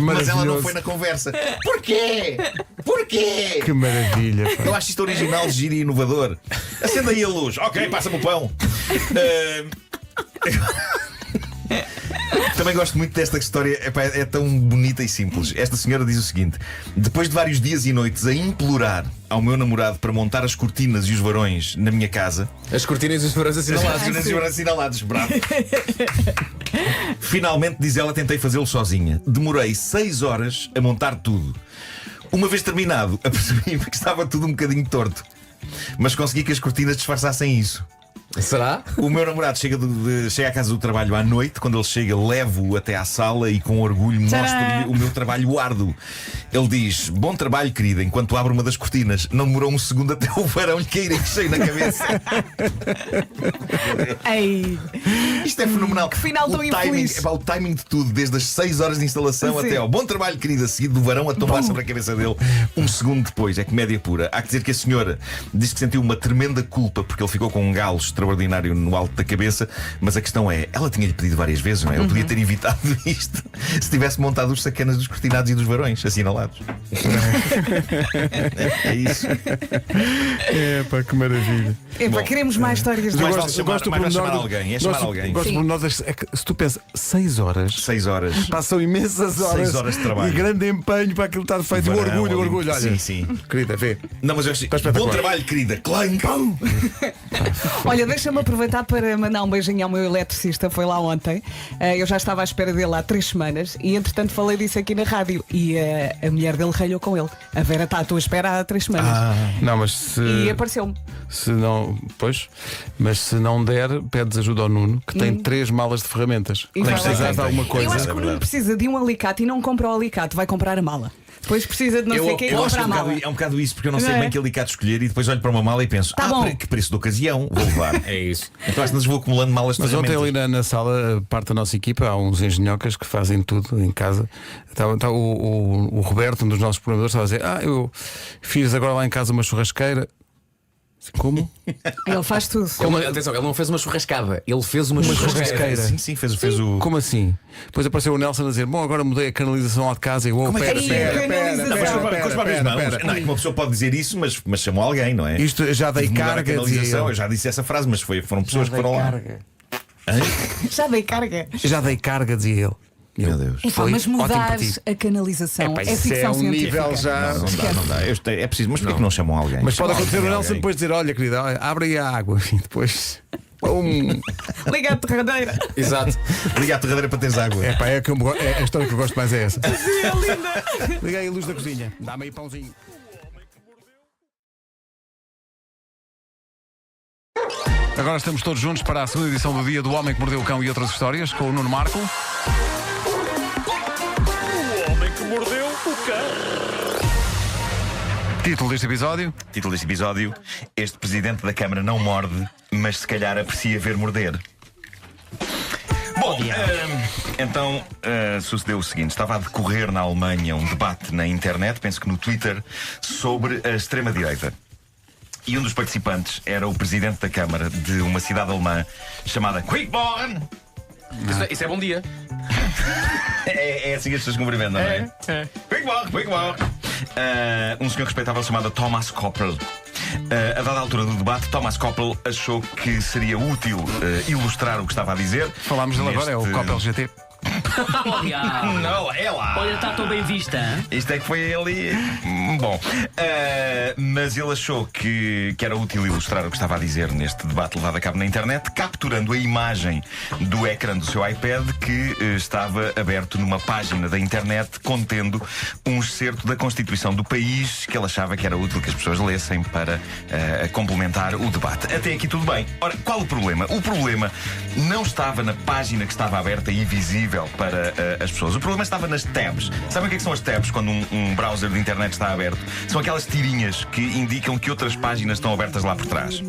Mas ela não foi na conversa. Porquê? Porquê? Que maravilha. Pá. Eu acho isto original, giro e inovador. Acenda aí a luz. Ok, passa-me o pão. Também gosto muito desta história. É tão bonita e simples. Esta senhora diz o seguinte: depois de vários dias e noites a implorar ao meu namorado para montar as cortinas e os varões na minha casa. As cortinas e os varões assinalados. As cortinas e os varões assinalados, bravo. Finalmente, diz ela, tentei fazê-lo sozinha. Demorei 6 horas a montar tudo. Uma vez terminado, apercebi-me que estava tudo um bocadinho torto, mas consegui que as cortinas disfarçassem isso. Será? O meu namorado chega à casa do trabalho à noite. Quando ele chega, levo-o até à sala e com orgulho mostro-lhe o meu trabalho árduo. Ele diz: bom trabalho, querida, enquanto abre uma das cortinas. Não demorou um segundo até o varão lhe cair em cheio na cabeça. Ei. Isto é fenomenal. Que final tão infeliz. O timing de tudo, desde as 6 horas de instalação até ao bom trabalho, querida, seguido do varão a tombar sobre a cabeça dele um segundo depois. É comédia pura. Há que dizer que a senhora diz que sentiu uma tremenda culpa porque ele ficou com um galo extraordinário no alto da cabeça, mas a questão é, ela tinha-lhe pedido várias vezes, não é? Ele podia ter evitado isto se tivesse montado os sacanas dos cortinados e dos varões assinalados. É isso. É pá, que maravilha. Epá, queremos mais histórias de Mas hoje. vale chamar alguém. É chamar alguém. Gosto por nós, é que se tu pensas 6 horas, 6 horas. passam imensas horas, 6 horas de trabalho. e grande empenho para aquilo estar feito. O orgulho, olha. Sim, sim. Querida, vê. Não, mas eu achei. Bom trabalho, querida. Clank. Olha, deixa-me aproveitar para mandar um beijinho ao meu eletricista. Foi lá ontem. Eu já estava à espera dele há 3 semanas e entretanto falei disso aqui na rádio. E a mulher dele ralhou com ele. A Vera está à tua espera há 3 semanas. Não, mas se. E apareceu-me. Se não. Pois. Mas se não der, pedes ajuda ao Nuno, que tem 3 malas de ferramentas. E Quando vai precisares lá. de alguma coisa. Eu acho que o Nuno precisa de um alicate e não compra o alicate, vai comprar a mala. Depois precisa de não sei o que e eu acho compra a mala. é um bocado isso, porque eu não sei Não é? bem que alicate escolher e depois olho para uma mala e penso: Tá bom. que preço de ocasião vou levar. É isso. Então às vezes vou acumulando malas de Mas ontem ferramentas. ali na sala, parte da nossa equipa, há uns engenhocas que fazem tudo em casa. Está o Roberto, um dos nossos programadores, estava a dizer: eu fiz agora lá em casa uma churrasqueira. Como? Ele faz tudo. Atenção, ele não fez uma churrascada, ele fez uma churrasqueira. Sim, fez o. Como assim? Depois apareceu o Nelson a dizer: bom, agora mudei a canalização lá de casa e Como é pera, que é? pera, Canalização. Com as próprias mãos. Não, é que uma pessoa pode dizer isso, mas chamou alguém, não é? Isto já dei Mudar a carga, canalização. dizia Eu ele. já disse essa frase, mas foram pessoas que foram lá. Já dei carga. Já dei carga, dizia ele. Meu Deus. Epá, Foi mas ótimo mudar para ti. a canalização Epá, é isso ficção é um científica. nível já. Não dá. É preciso, mas porquê que não chamam alguém? Mas pode acontecer o Alguém. Nelson depois dizer: olha, querida, olha, abre aí a água. E depois. Liga a torradeira. Exato. Liga a torradeira para teres água. É pá, a história que eu gosto mais é essa. Liga aí a luz da cozinha. Dá-me aí pãozinho. Agora estamos todos juntos para a segunda edição do Dia do Homem que Mordeu o Cão e outras histórias, com o Nuno Marco. O homem que mordeu o cão. Título deste episódio: Título deste episódio: este presidente da Câmara não morde, mas se calhar aprecia ver morder. Bom, então sucedeu o seguinte: estava a decorrer na Alemanha um debate na internet, penso que no Twitter, sobre a extrema-direita. E um dos participantes era o presidente da Câmara de uma cidade alemã chamada Quickborn. Isso é bom dia. É assim que as pessoas cumprimentam, não é? Quickborn. Um senhor respeitável chamado Thomas Koppel. A dada altura do debate, Thomas Koppel achou que seria útil ilustrar o que estava a dizer. Falámos dele agora, é o Coppel GT. Não, é lá. Olha, está tão bem vista, hein? Isto é que foi ele. Bom, mas ele achou que era útil ilustrar o que estava a dizer neste debate levado a cabo na internet, capturando a imagem do ecrã do seu iPad que estava aberto numa página da internet contendo um excerto da Constituição do país que ele achava que era útil que as pessoas lessem para complementar o debate. Até aqui tudo bem. Ora, qual o problema? O problema não estava na página que estava aberta e visível para para as pessoas. O problema estava nas tabs. Sabem o que são as tabs quando um browser de internet está aberto? São aquelas tirinhas que indicam que outras páginas estão abertas lá por trás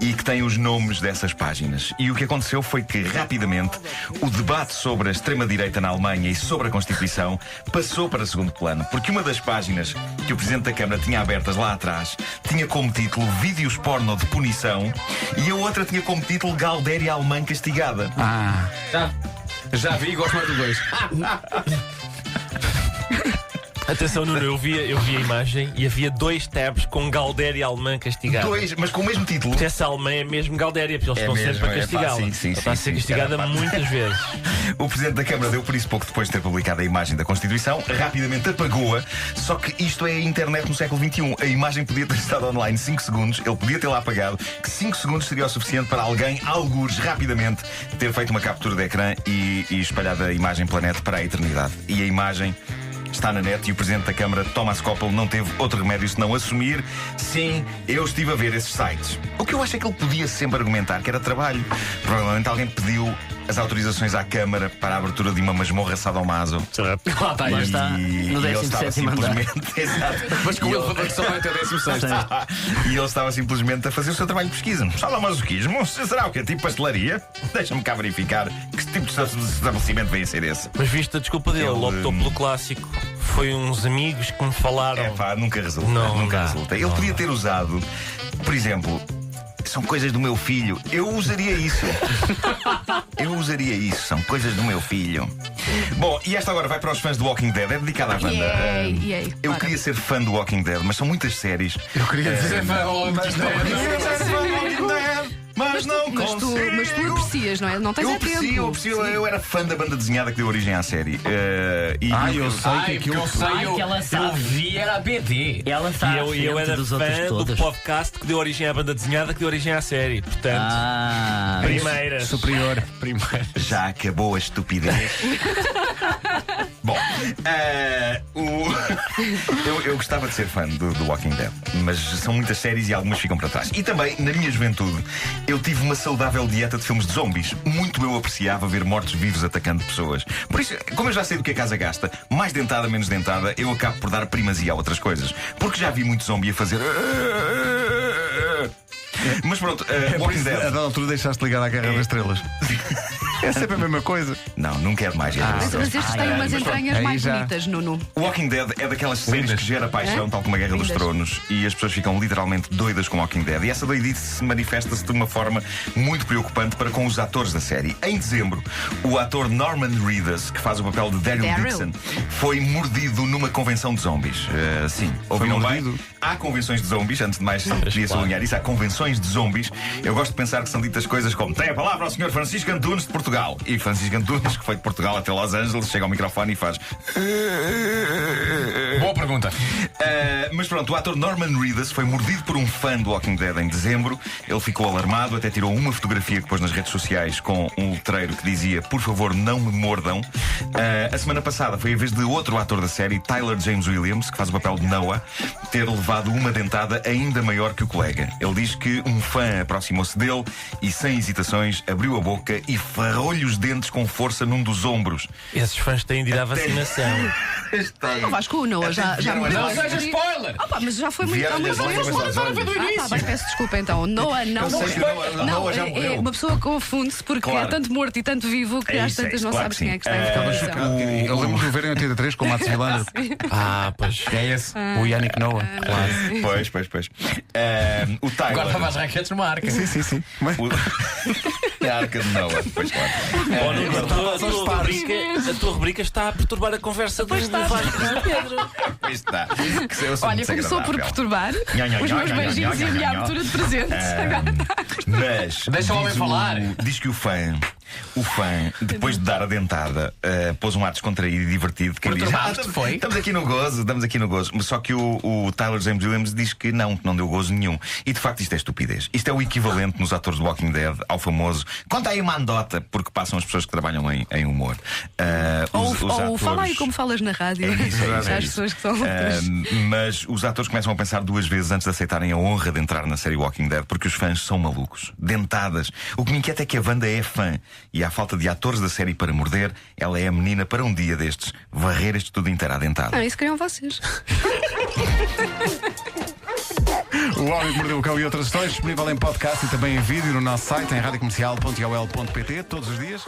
e que têm os nomes dessas páginas. E o que aconteceu foi que, rapidamente, o debate sobre a extrema-direita na Alemanha e sobre a Constituição passou para segundo plano, porque uma das páginas que o Presidente da Câmara tinha abertas lá atrás tinha como título Vídeos porno de punição e a outra tinha como título Galdéria alemã castigada. Já vi e gosto mais do 2. Atenção, Nuno, eu vi a imagem e havia 2 tabs com Galdéria alemã castigada. 2, mas com o mesmo título. Porque essa alemã é mesmo Galdéria, porque eles estão sempre para castigá-la. Ela está a ser castigada muitas vezes. O Presidente da Câmara deu por isso pouco depois de ter publicado a imagem da Constituição, rapidamente apagou-a, só que isto é a internet no século XXI. A imagem podia ter estado online 5 segundos, ele podia tê-la apagado, que 5 segundos seria o suficiente para alguém, algures, rapidamente, ter feito uma captura de ecrã e espalhado a imagem pela net para a eternidade. E a imagem está na net e o Presidente da Câmara, Thomas Koppel, não teve outro remédio senão assumir: sim, eu estive a ver esses sites. O que eu acho é que ele podia sempre argumentar que era trabalho. Provavelmente alguém pediu as autorizações à Câmara para a abertura de uma masmorra sadomaso. Lá está, E está no ele estava 17º andar. simplesmente Exato. Mas com o elevador que só vai até 16º. E ele estava simplesmente a fazer o seu trabalho de pesquisa. Sadomasoquismo? Será o quê? Tipo pastelaria? Deixa-me cá verificar que tipo de estabelecimento vem a ser esse. Mas viste a desculpa dele, ele optou pelo clássico. Foi uns amigos que me falaram. Nunca resulta. Não nunca dá. resulta. Ele podia ter usado, por exemplo, são coisas do meu filho. Eu usaria isso. São coisas do meu filho. Bom, e esta agora vai para os fãs do Walking Dead. É dedicada à Wanda. Eu queria ser fã do Walking Dead, mas são muitas séries. Eu queria dizer Mas não Mas tu aprecias, não é? Não tens Eu a tempo. aprecio. Eu era fã da banda desenhada que deu origem à série. Eu sei que aquilo. Eu vi, era a BD. Ela está à E eu frente era dos outros fã do todos. podcast que deu origem à banda desenhada, que deu origem à série. Portanto, primeira. Superior. Primeiro. Já acabou a estupidez. Bom, eu gostava de ser fã do Walking Dead, mas são muitas séries e algumas ficam para trás. E também, na minha juventude, eu tive uma saudável dieta de filmes de zombies. Muito eu apreciava ver mortos-vivos atacando pessoas. Por isso, como eu já sei do que a casa gasta, mais dentada, menos dentada, eu acabo por dar primazia a outras coisas. Porque já vi muito zombie a fazer. Mas pronto, Walking A Dead. dada altura deixaste ligar à Guerra das Estrelas. É sempre a mesma coisa. Não, não quero mais. Mas estes têm umas entranhas aí mais já. bonitas, Nuno. Walking Dead é daquelas séries que gera paixão, tal como a Guerra dos Lindas. Tronos, e as pessoas ficam literalmente doidas com Walking Dead. E essa doidice manifesta-se de uma forma muito preocupante para com os atores da série. Em dezembro, o ator Norman Reedus, que faz o papel de Daryl Dixon, foi mordido numa convenção de zombies. Sim, ouviram bem? mordido? Há convenções de zombies, antes de mais queria sublinhar isso, há convenções de zombies. Eu gosto de pensar que são ditas coisas como: tem a palavra ao Sr. Francisco Antunes de Portugal. E Francisco Antunes, que foi de Portugal até Los Angeles, chega ao microfone e faz. Boa pergunta. Mas pronto, o ator Norman Reedus foi mordido por um fã do Walking Dead em dezembro. Ele ficou alarmado, até tirou uma fotografia que pôs nas redes sociais com um letreiro que dizia: por favor, não me mordam. A semana passada foi a vez de outro ator da série, Tyler James Williams, que faz o papel de Noah, ter levado uma dentada ainda maior que o colega. Ele diz que um fã aproximou-se dele e, sem hesitações, abriu a boca e farrou-lhe os dentes com força num dos ombros. Esses fãs têm de ir à vacinação. Não vais com o Noah, já morreu. Não seja spoiler! Mas já foi muito Vieram-lhe as lágrimas aos olhos. mas peço desculpa então. Noah não Eu sei que Noah já morreu. Uma pessoa confunde-se porque Claro. é tanto morto e tanto vivo que É às isso, tantas não claro sabes que quem sim. é que está em televisão. Eu lembro de o ver em 83 com o Matos Vilander. Pois. Quem é esse? O Yannick Noah. Pois. O Tyler. Guardava as raquetes numa arca. Sim. Mas A arca de Noah. Pois claro. Oh, Nuno, a tua rubrica está a perturbar a conversa do Vasco e do Pedro. Pois está. Que eu sou Olha, muito começou por desagradável. perturbar os meus beijinhos e a minha abertura de presentes. Mas Deixa o homem diz falar. Diz que o fã, depois de dar a dentada, pôs um ar descontraído e divertido. Que diz: Perturbaste, foi? estamos aqui no gozo. Mas só que o Tyler James Williams diz que não deu gozo nenhum. E de facto isto é estupidez. Isto é o equivalente nos atores do Walking Dead ao famoso: conta aí uma andota, porque passam as pessoas que trabalham em humor. Ou atores- fala aí como falas na rádio. É isso, é Já as isso. pessoas que são outras. Mas os atores começam a pensar duas vezes antes de aceitarem a honra de entrar na série Walking Dead, porque os fãs são malucos. Dentadas. O que me inquieta é que a Wanda é fã. E à falta de atores da série para morder, ela é a menina para um dia destes varrer este tudo inteiro à dentada. Não, isso queriam vocês. O Homem que Mordeu o Cão e outras histórias disponível em podcast e também em vídeo no nosso site em radiocomercial.ol.pt todos os dias.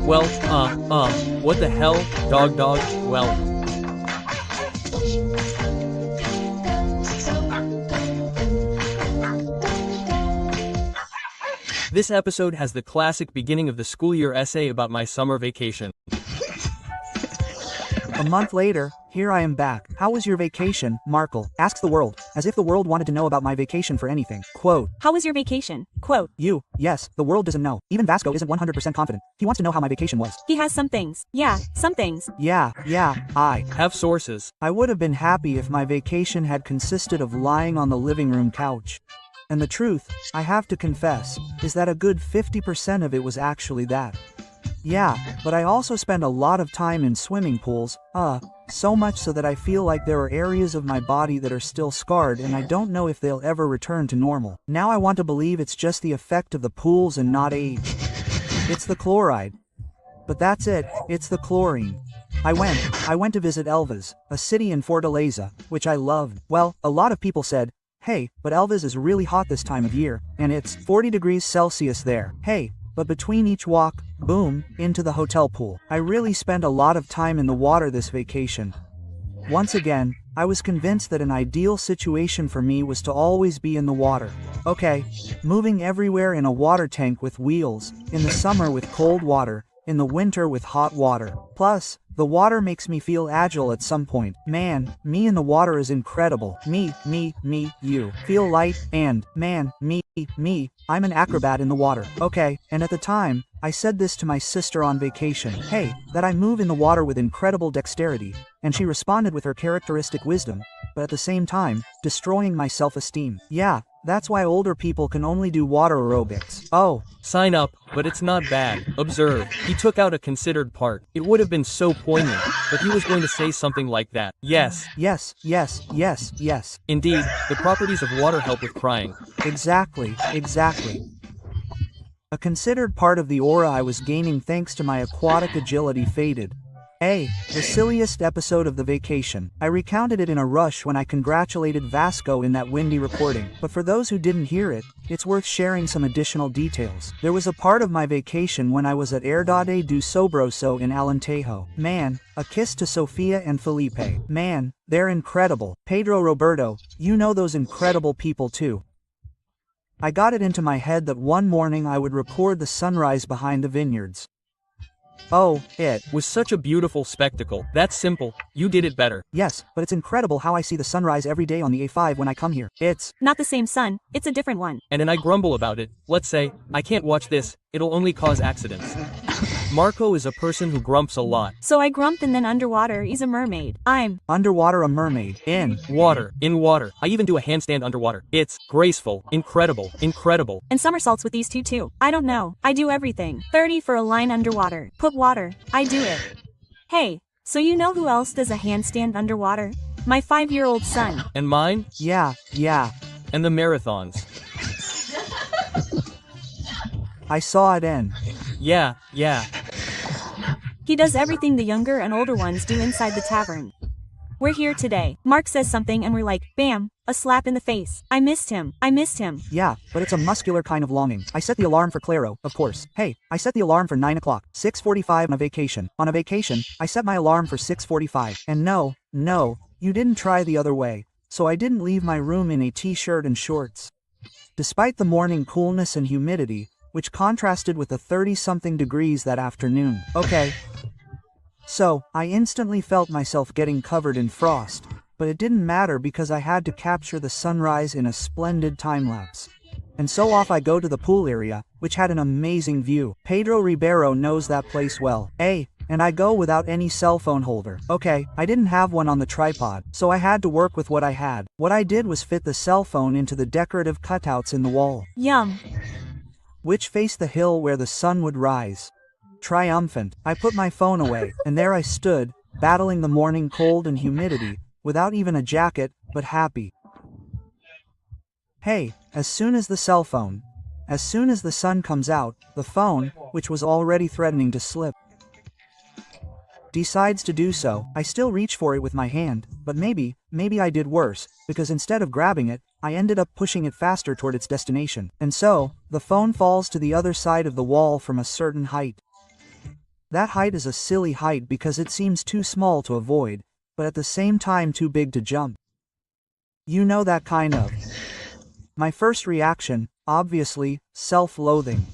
Well, what the hell, dog, well. This episode has the classic beginning of the school year essay about my summer vacation. A month later, here I am back. How was your vacation, Markle? Asks the world, as if the world wanted to know about my vacation for anything. Quote, how was your vacation? Quote, you, yes, the world doesn't know. Even Vasco isn't 100% confident. He wants to know how my vacation was. He has some things. Yeah, some things. Yeah, I have sources. I would have been happy if my vacation had consisted of lying on the living room couch. And the truth, I have to confess, is that a good 50% of it was actually that. Yeah, but I also spend a lot of time in swimming pools, so much so that I feel like there are areas of my body that are still scarred and I don't know if they'll ever return to normal. Now I want to believe it's just the effect of the pools and not age. It's the chloride. But that's it, it's the chlorine. I went to visit Elvas, a city in Fortaleza, which I loved. Well, a lot of people said, hey, but Elvas is really hot this time of year, and it's 40 degrees Celsius there. Hey, but between each walk, boom, into the hotel pool. I really spent a lot of time in the water this vacation. Once again, I was convinced that an ideal situation for me was to always be in the water. Okay, moving everywhere in a water tank with wheels, in the summer with cold water, in the winter with hot water. Plus, the water makes me feel agile at some point. Man, me in the water is incredible. Me, you. Feel light, and, man, me, I'm an acrobat in the water. Okay, and at the time, I said this to my sister on vacation. Hey, that I move in the water with incredible dexterity. And she responded with her characteristic wisdom, but at the same time, destroying my self-esteem. Yeah, that's why older people can only do water aerobics. Oh. Sign up, but it's not bad. Observe, he took out a considered part. It would have been so poignant, but he was going to say something like that. Yes. Yes. Indeed, the properties of water help with crying. Exactly. A considered part of the aura I was gaining thanks to my aquatic agility faded. The silliest episode of the vacation. I recounted it in a rush when I congratulated Vasco in that windy reporting, but for those who didn't hear it, it's worth sharing some additional details. There was a part of my vacation when I was at Herdade do Sobroso in Alentejo. Man, a kiss to Sofia and Felipe. Man, they're incredible. Pedro Roberto, you know those incredible people too. I got it into my head that one morning I would record the sunrise behind the vineyards. Oh, it was such a beautiful spectacle. That's simple. You did it better. Yes, but it's incredible how I see the sunrise every day on the A5 when I come here. It's not the same sun, it's a different one. And then I grumble about it. Let's say, I can't watch this, it'll only cause accidents. Marco is a person who grumps a lot. So I grump and then underwater he's a mermaid. I'm underwater a mermaid. In water. I even do a handstand underwater. It's graceful, incredible. And somersaults with these two too. I don't know. I do everything. 30 for a line underwater. Put water. I do it. Hey, so you know who else does a handstand underwater? My 5-year-old son. And mine? Yeah. And the marathons. I saw it in. Yeah. He does everything the younger and older ones do inside the tavern. We're here today. Mark says something and we're like, bam, a slap in the face. I missed him. Yeah, but it's a muscular kind of longing. I set the alarm for Claro, of course. Hey, I set the alarm for 9 o'clock, 6:45 on a vacation. On a vacation, I set my alarm for 6:45. And no, you didn't try the other way. So I didn't leave my room in a t-shirt and shorts. Despite the morning coolness and humidity, which contrasted with the 30-something degrees that afternoon. Okay. So, I instantly felt myself getting covered in frost, but it didn't matter because I had to capture the sunrise in a splendid time-lapse. And so off I go to the pool area, which had an amazing view. Pedro Ribeiro knows that place well. And I go without any cell phone holder. Okay, I didn't have one on the tripod, so I had to work with what I had. What I did was fit the cell phone into the decorative cutouts in the wall. Yum. Which faced the hill where the sun would rise. Triumphant, I put my phone away, and there I stood, battling the morning cold and humidity, without even a jacket, but happy. Hey, as soon as the sun comes out, the phone, which was already threatening to slip, decides to do so. I still reach for it with my hand, but maybe I did worse, because instead of grabbing it, I ended up pushing it faster toward its destination. And so, the phone falls to the other side of the wall from a certain height. That height is a silly height because it seems too small to avoid, but at the same time too big to jump. You know that kind of. My first reaction, obviously, self-loathing.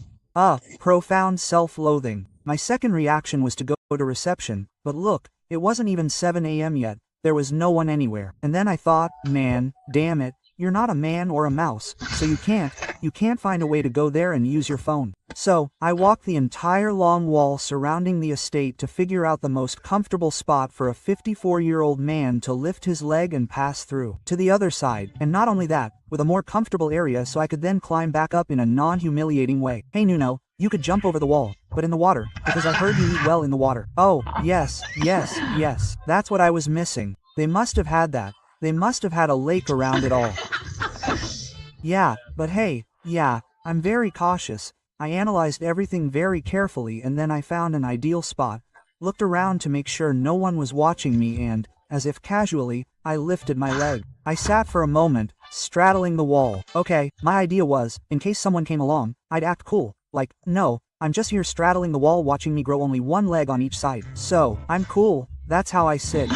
Profound self-loathing. My second reaction was to go to reception, but look, it wasn't even 7 a.m. yet, there was no one anywhere. And then I thought, man, damn it, you're not a man or a mouse, so you can't find a way to go there and use your phone. So, I walked the entire long wall surrounding the estate to figure out the most comfortable spot for a 54-year-old man to lift his leg and pass through to the other side, and not only that, with a more comfortable area so I could then climb back up in a non-humiliating way. Hey Nuno, you could jump over the wall, but in the water, because I heard you eat well in the water. Oh, yes, that's what I was missing. They must have had that. They must have had a lake around it all. Yeah, but hey, I'm very cautious. I analyzed everything very carefully and then I found an ideal spot, looked around to make sure no one was watching me and, as if casually, I lifted my leg. I sat for a moment, straddling the wall. Okay, my idea was, in case someone came along, I'd act cool. Like, no, I'm just here straddling the wall watching me grow only one leg on each side. So, I'm cool, that's how I sit.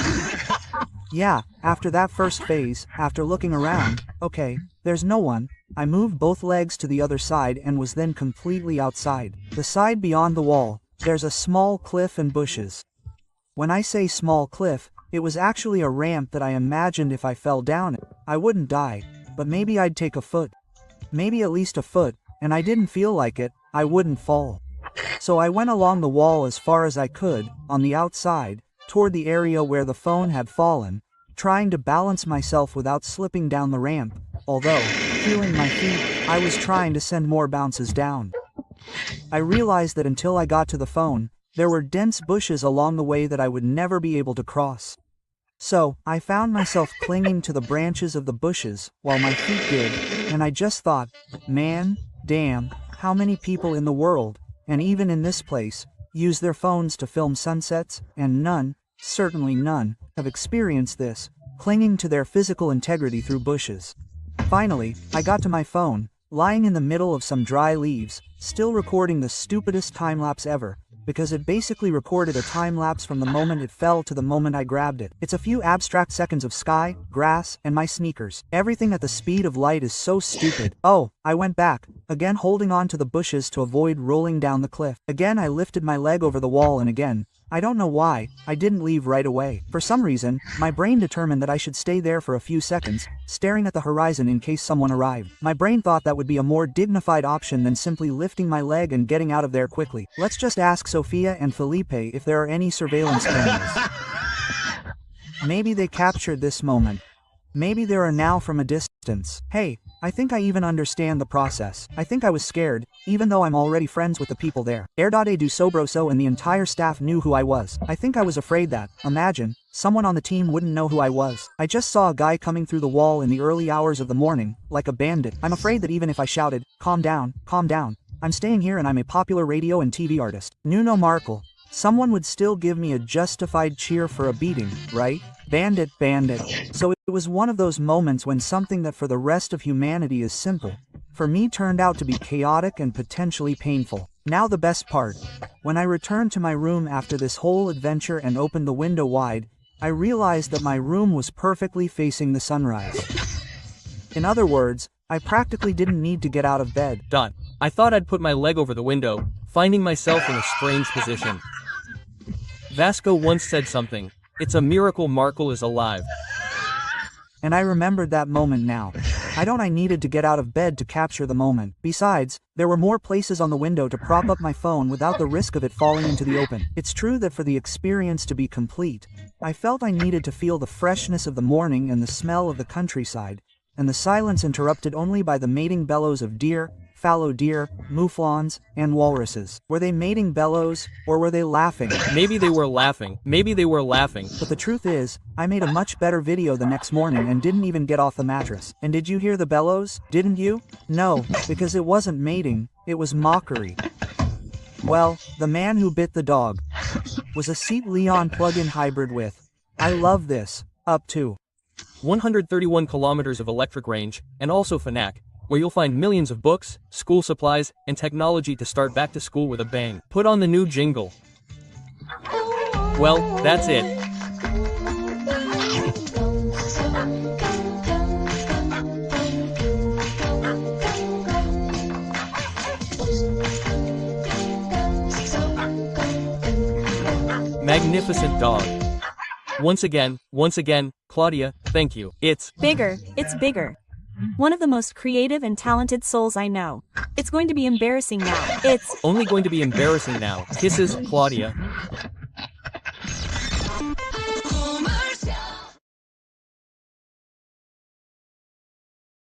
Yeah, after that first phase, after looking around, okay, there's no one, I moved both legs to the other side and was then completely outside. The side beyond the wall, there's a small cliff and bushes. When I say small cliff, it was actually a ramp that I imagined if I fell down it, I wouldn't die, but maybe I'd take a foot. Maybe at least a foot, and I didn't feel like it, I wouldn't fall. So I went along the wall as far as I could, on the outside, toward the area where the phone had fallen, trying to balance myself without slipping down the ramp, although, feeling my feet, I was trying to send more bounces down. I realized that until I got to the phone, there were dense bushes along the way that I would never be able to cross. So, I found myself clinging to the branches of the bushes, while my feet did, and I just thought, man, damn, how many people in the world, and even in this place, use their phones to film sunsets, and none, certainly none, have experienced this, clinging to their physical integrity through bushes. Finally, I got to my phone, lying in the middle of some dry leaves, still recording the stupidest time-lapse ever, because it basically recorded a time-lapse from the moment it fell to the moment I grabbed it. It's a few abstract seconds of sky, grass, and my sneakers. Everything at the speed of light is so stupid. Oh, I went back, again holding on to the bushes to avoid rolling down the cliff. Again I lifted my leg over the wall and again, I don't know why, I didn't leave right away. For some reason, my brain determined that I should stay there for a few seconds, staring at the horizon in case someone arrived. My brain thought that would be a more dignified option than simply lifting my leg and getting out of there quickly. Let's just ask Sophia and Felipe if there are any surveillance cameras. Maybe they captured this moment. Maybe there are now from a distance. Hey, I think I even understand the process. I think I was scared, even though I'm already friends with the people there. Edu Sobroso and the entire staff knew who I was. I think I was afraid that, imagine, someone on the team wouldn't know who I was. I just saw a guy coming through the wall in the early hours of the morning, like a bandit. I'm afraid that even if I shouted, calm down, I'm staying here and I'm a popular radio and TV artist. Nuno Markle. Someone would still give me a justified cheer for a beating, right? Bandit. So it was one of those moments when something that for the rest of humanity is simple, for me turned out to be chaotic and potentially painful. Now the best part. When I returned to my room after this whole adventure and opened the window wide, I realized that my room was perfectly facing the sunrise. In other words, I practically didn't need to get out of bed. Done. I thought I'd put my leg over the window, finding myself in a strange position. Vasco once said something. It's a miracle Markle is alive. And I remembered that moment now. I needed to get out of bed to capture the moment. Besides, there were more places on the window to prop up my phone without the risk of it falling into the open. It's true that for the experience to be complete, I felt I needed to feel the freshness of the morning and the smell of the countryside, and the silence interrupted only by the mating bellows of deer, fallow deer, mouflons, and walruses. Were they mating bellows, or were they laughing? Maybe they were laughing. Maybe they were laughing. But the truth is, I made a much better video the next morning and didn't even get off the mattress. And did you hear the bellows? Didn't you? No, because it wasn't mating, it was mockery. Well, the man who bit the dog was a Seat Leon plug-in hybrid with, I love this, up to 131 kilometers of electric range, and also Fnac, where you'll find millions of books, school supplies, and technology to start back to school with a bang. Put on the new jingle. Well, that's it. Magnificent dog. Once again, Claudia, thank you. It's bigger. It's bigger. One of the most creative and talented souls I know. It's going to be embarrassing now. It's only going to be embarrassing now. Kisses, Claudia.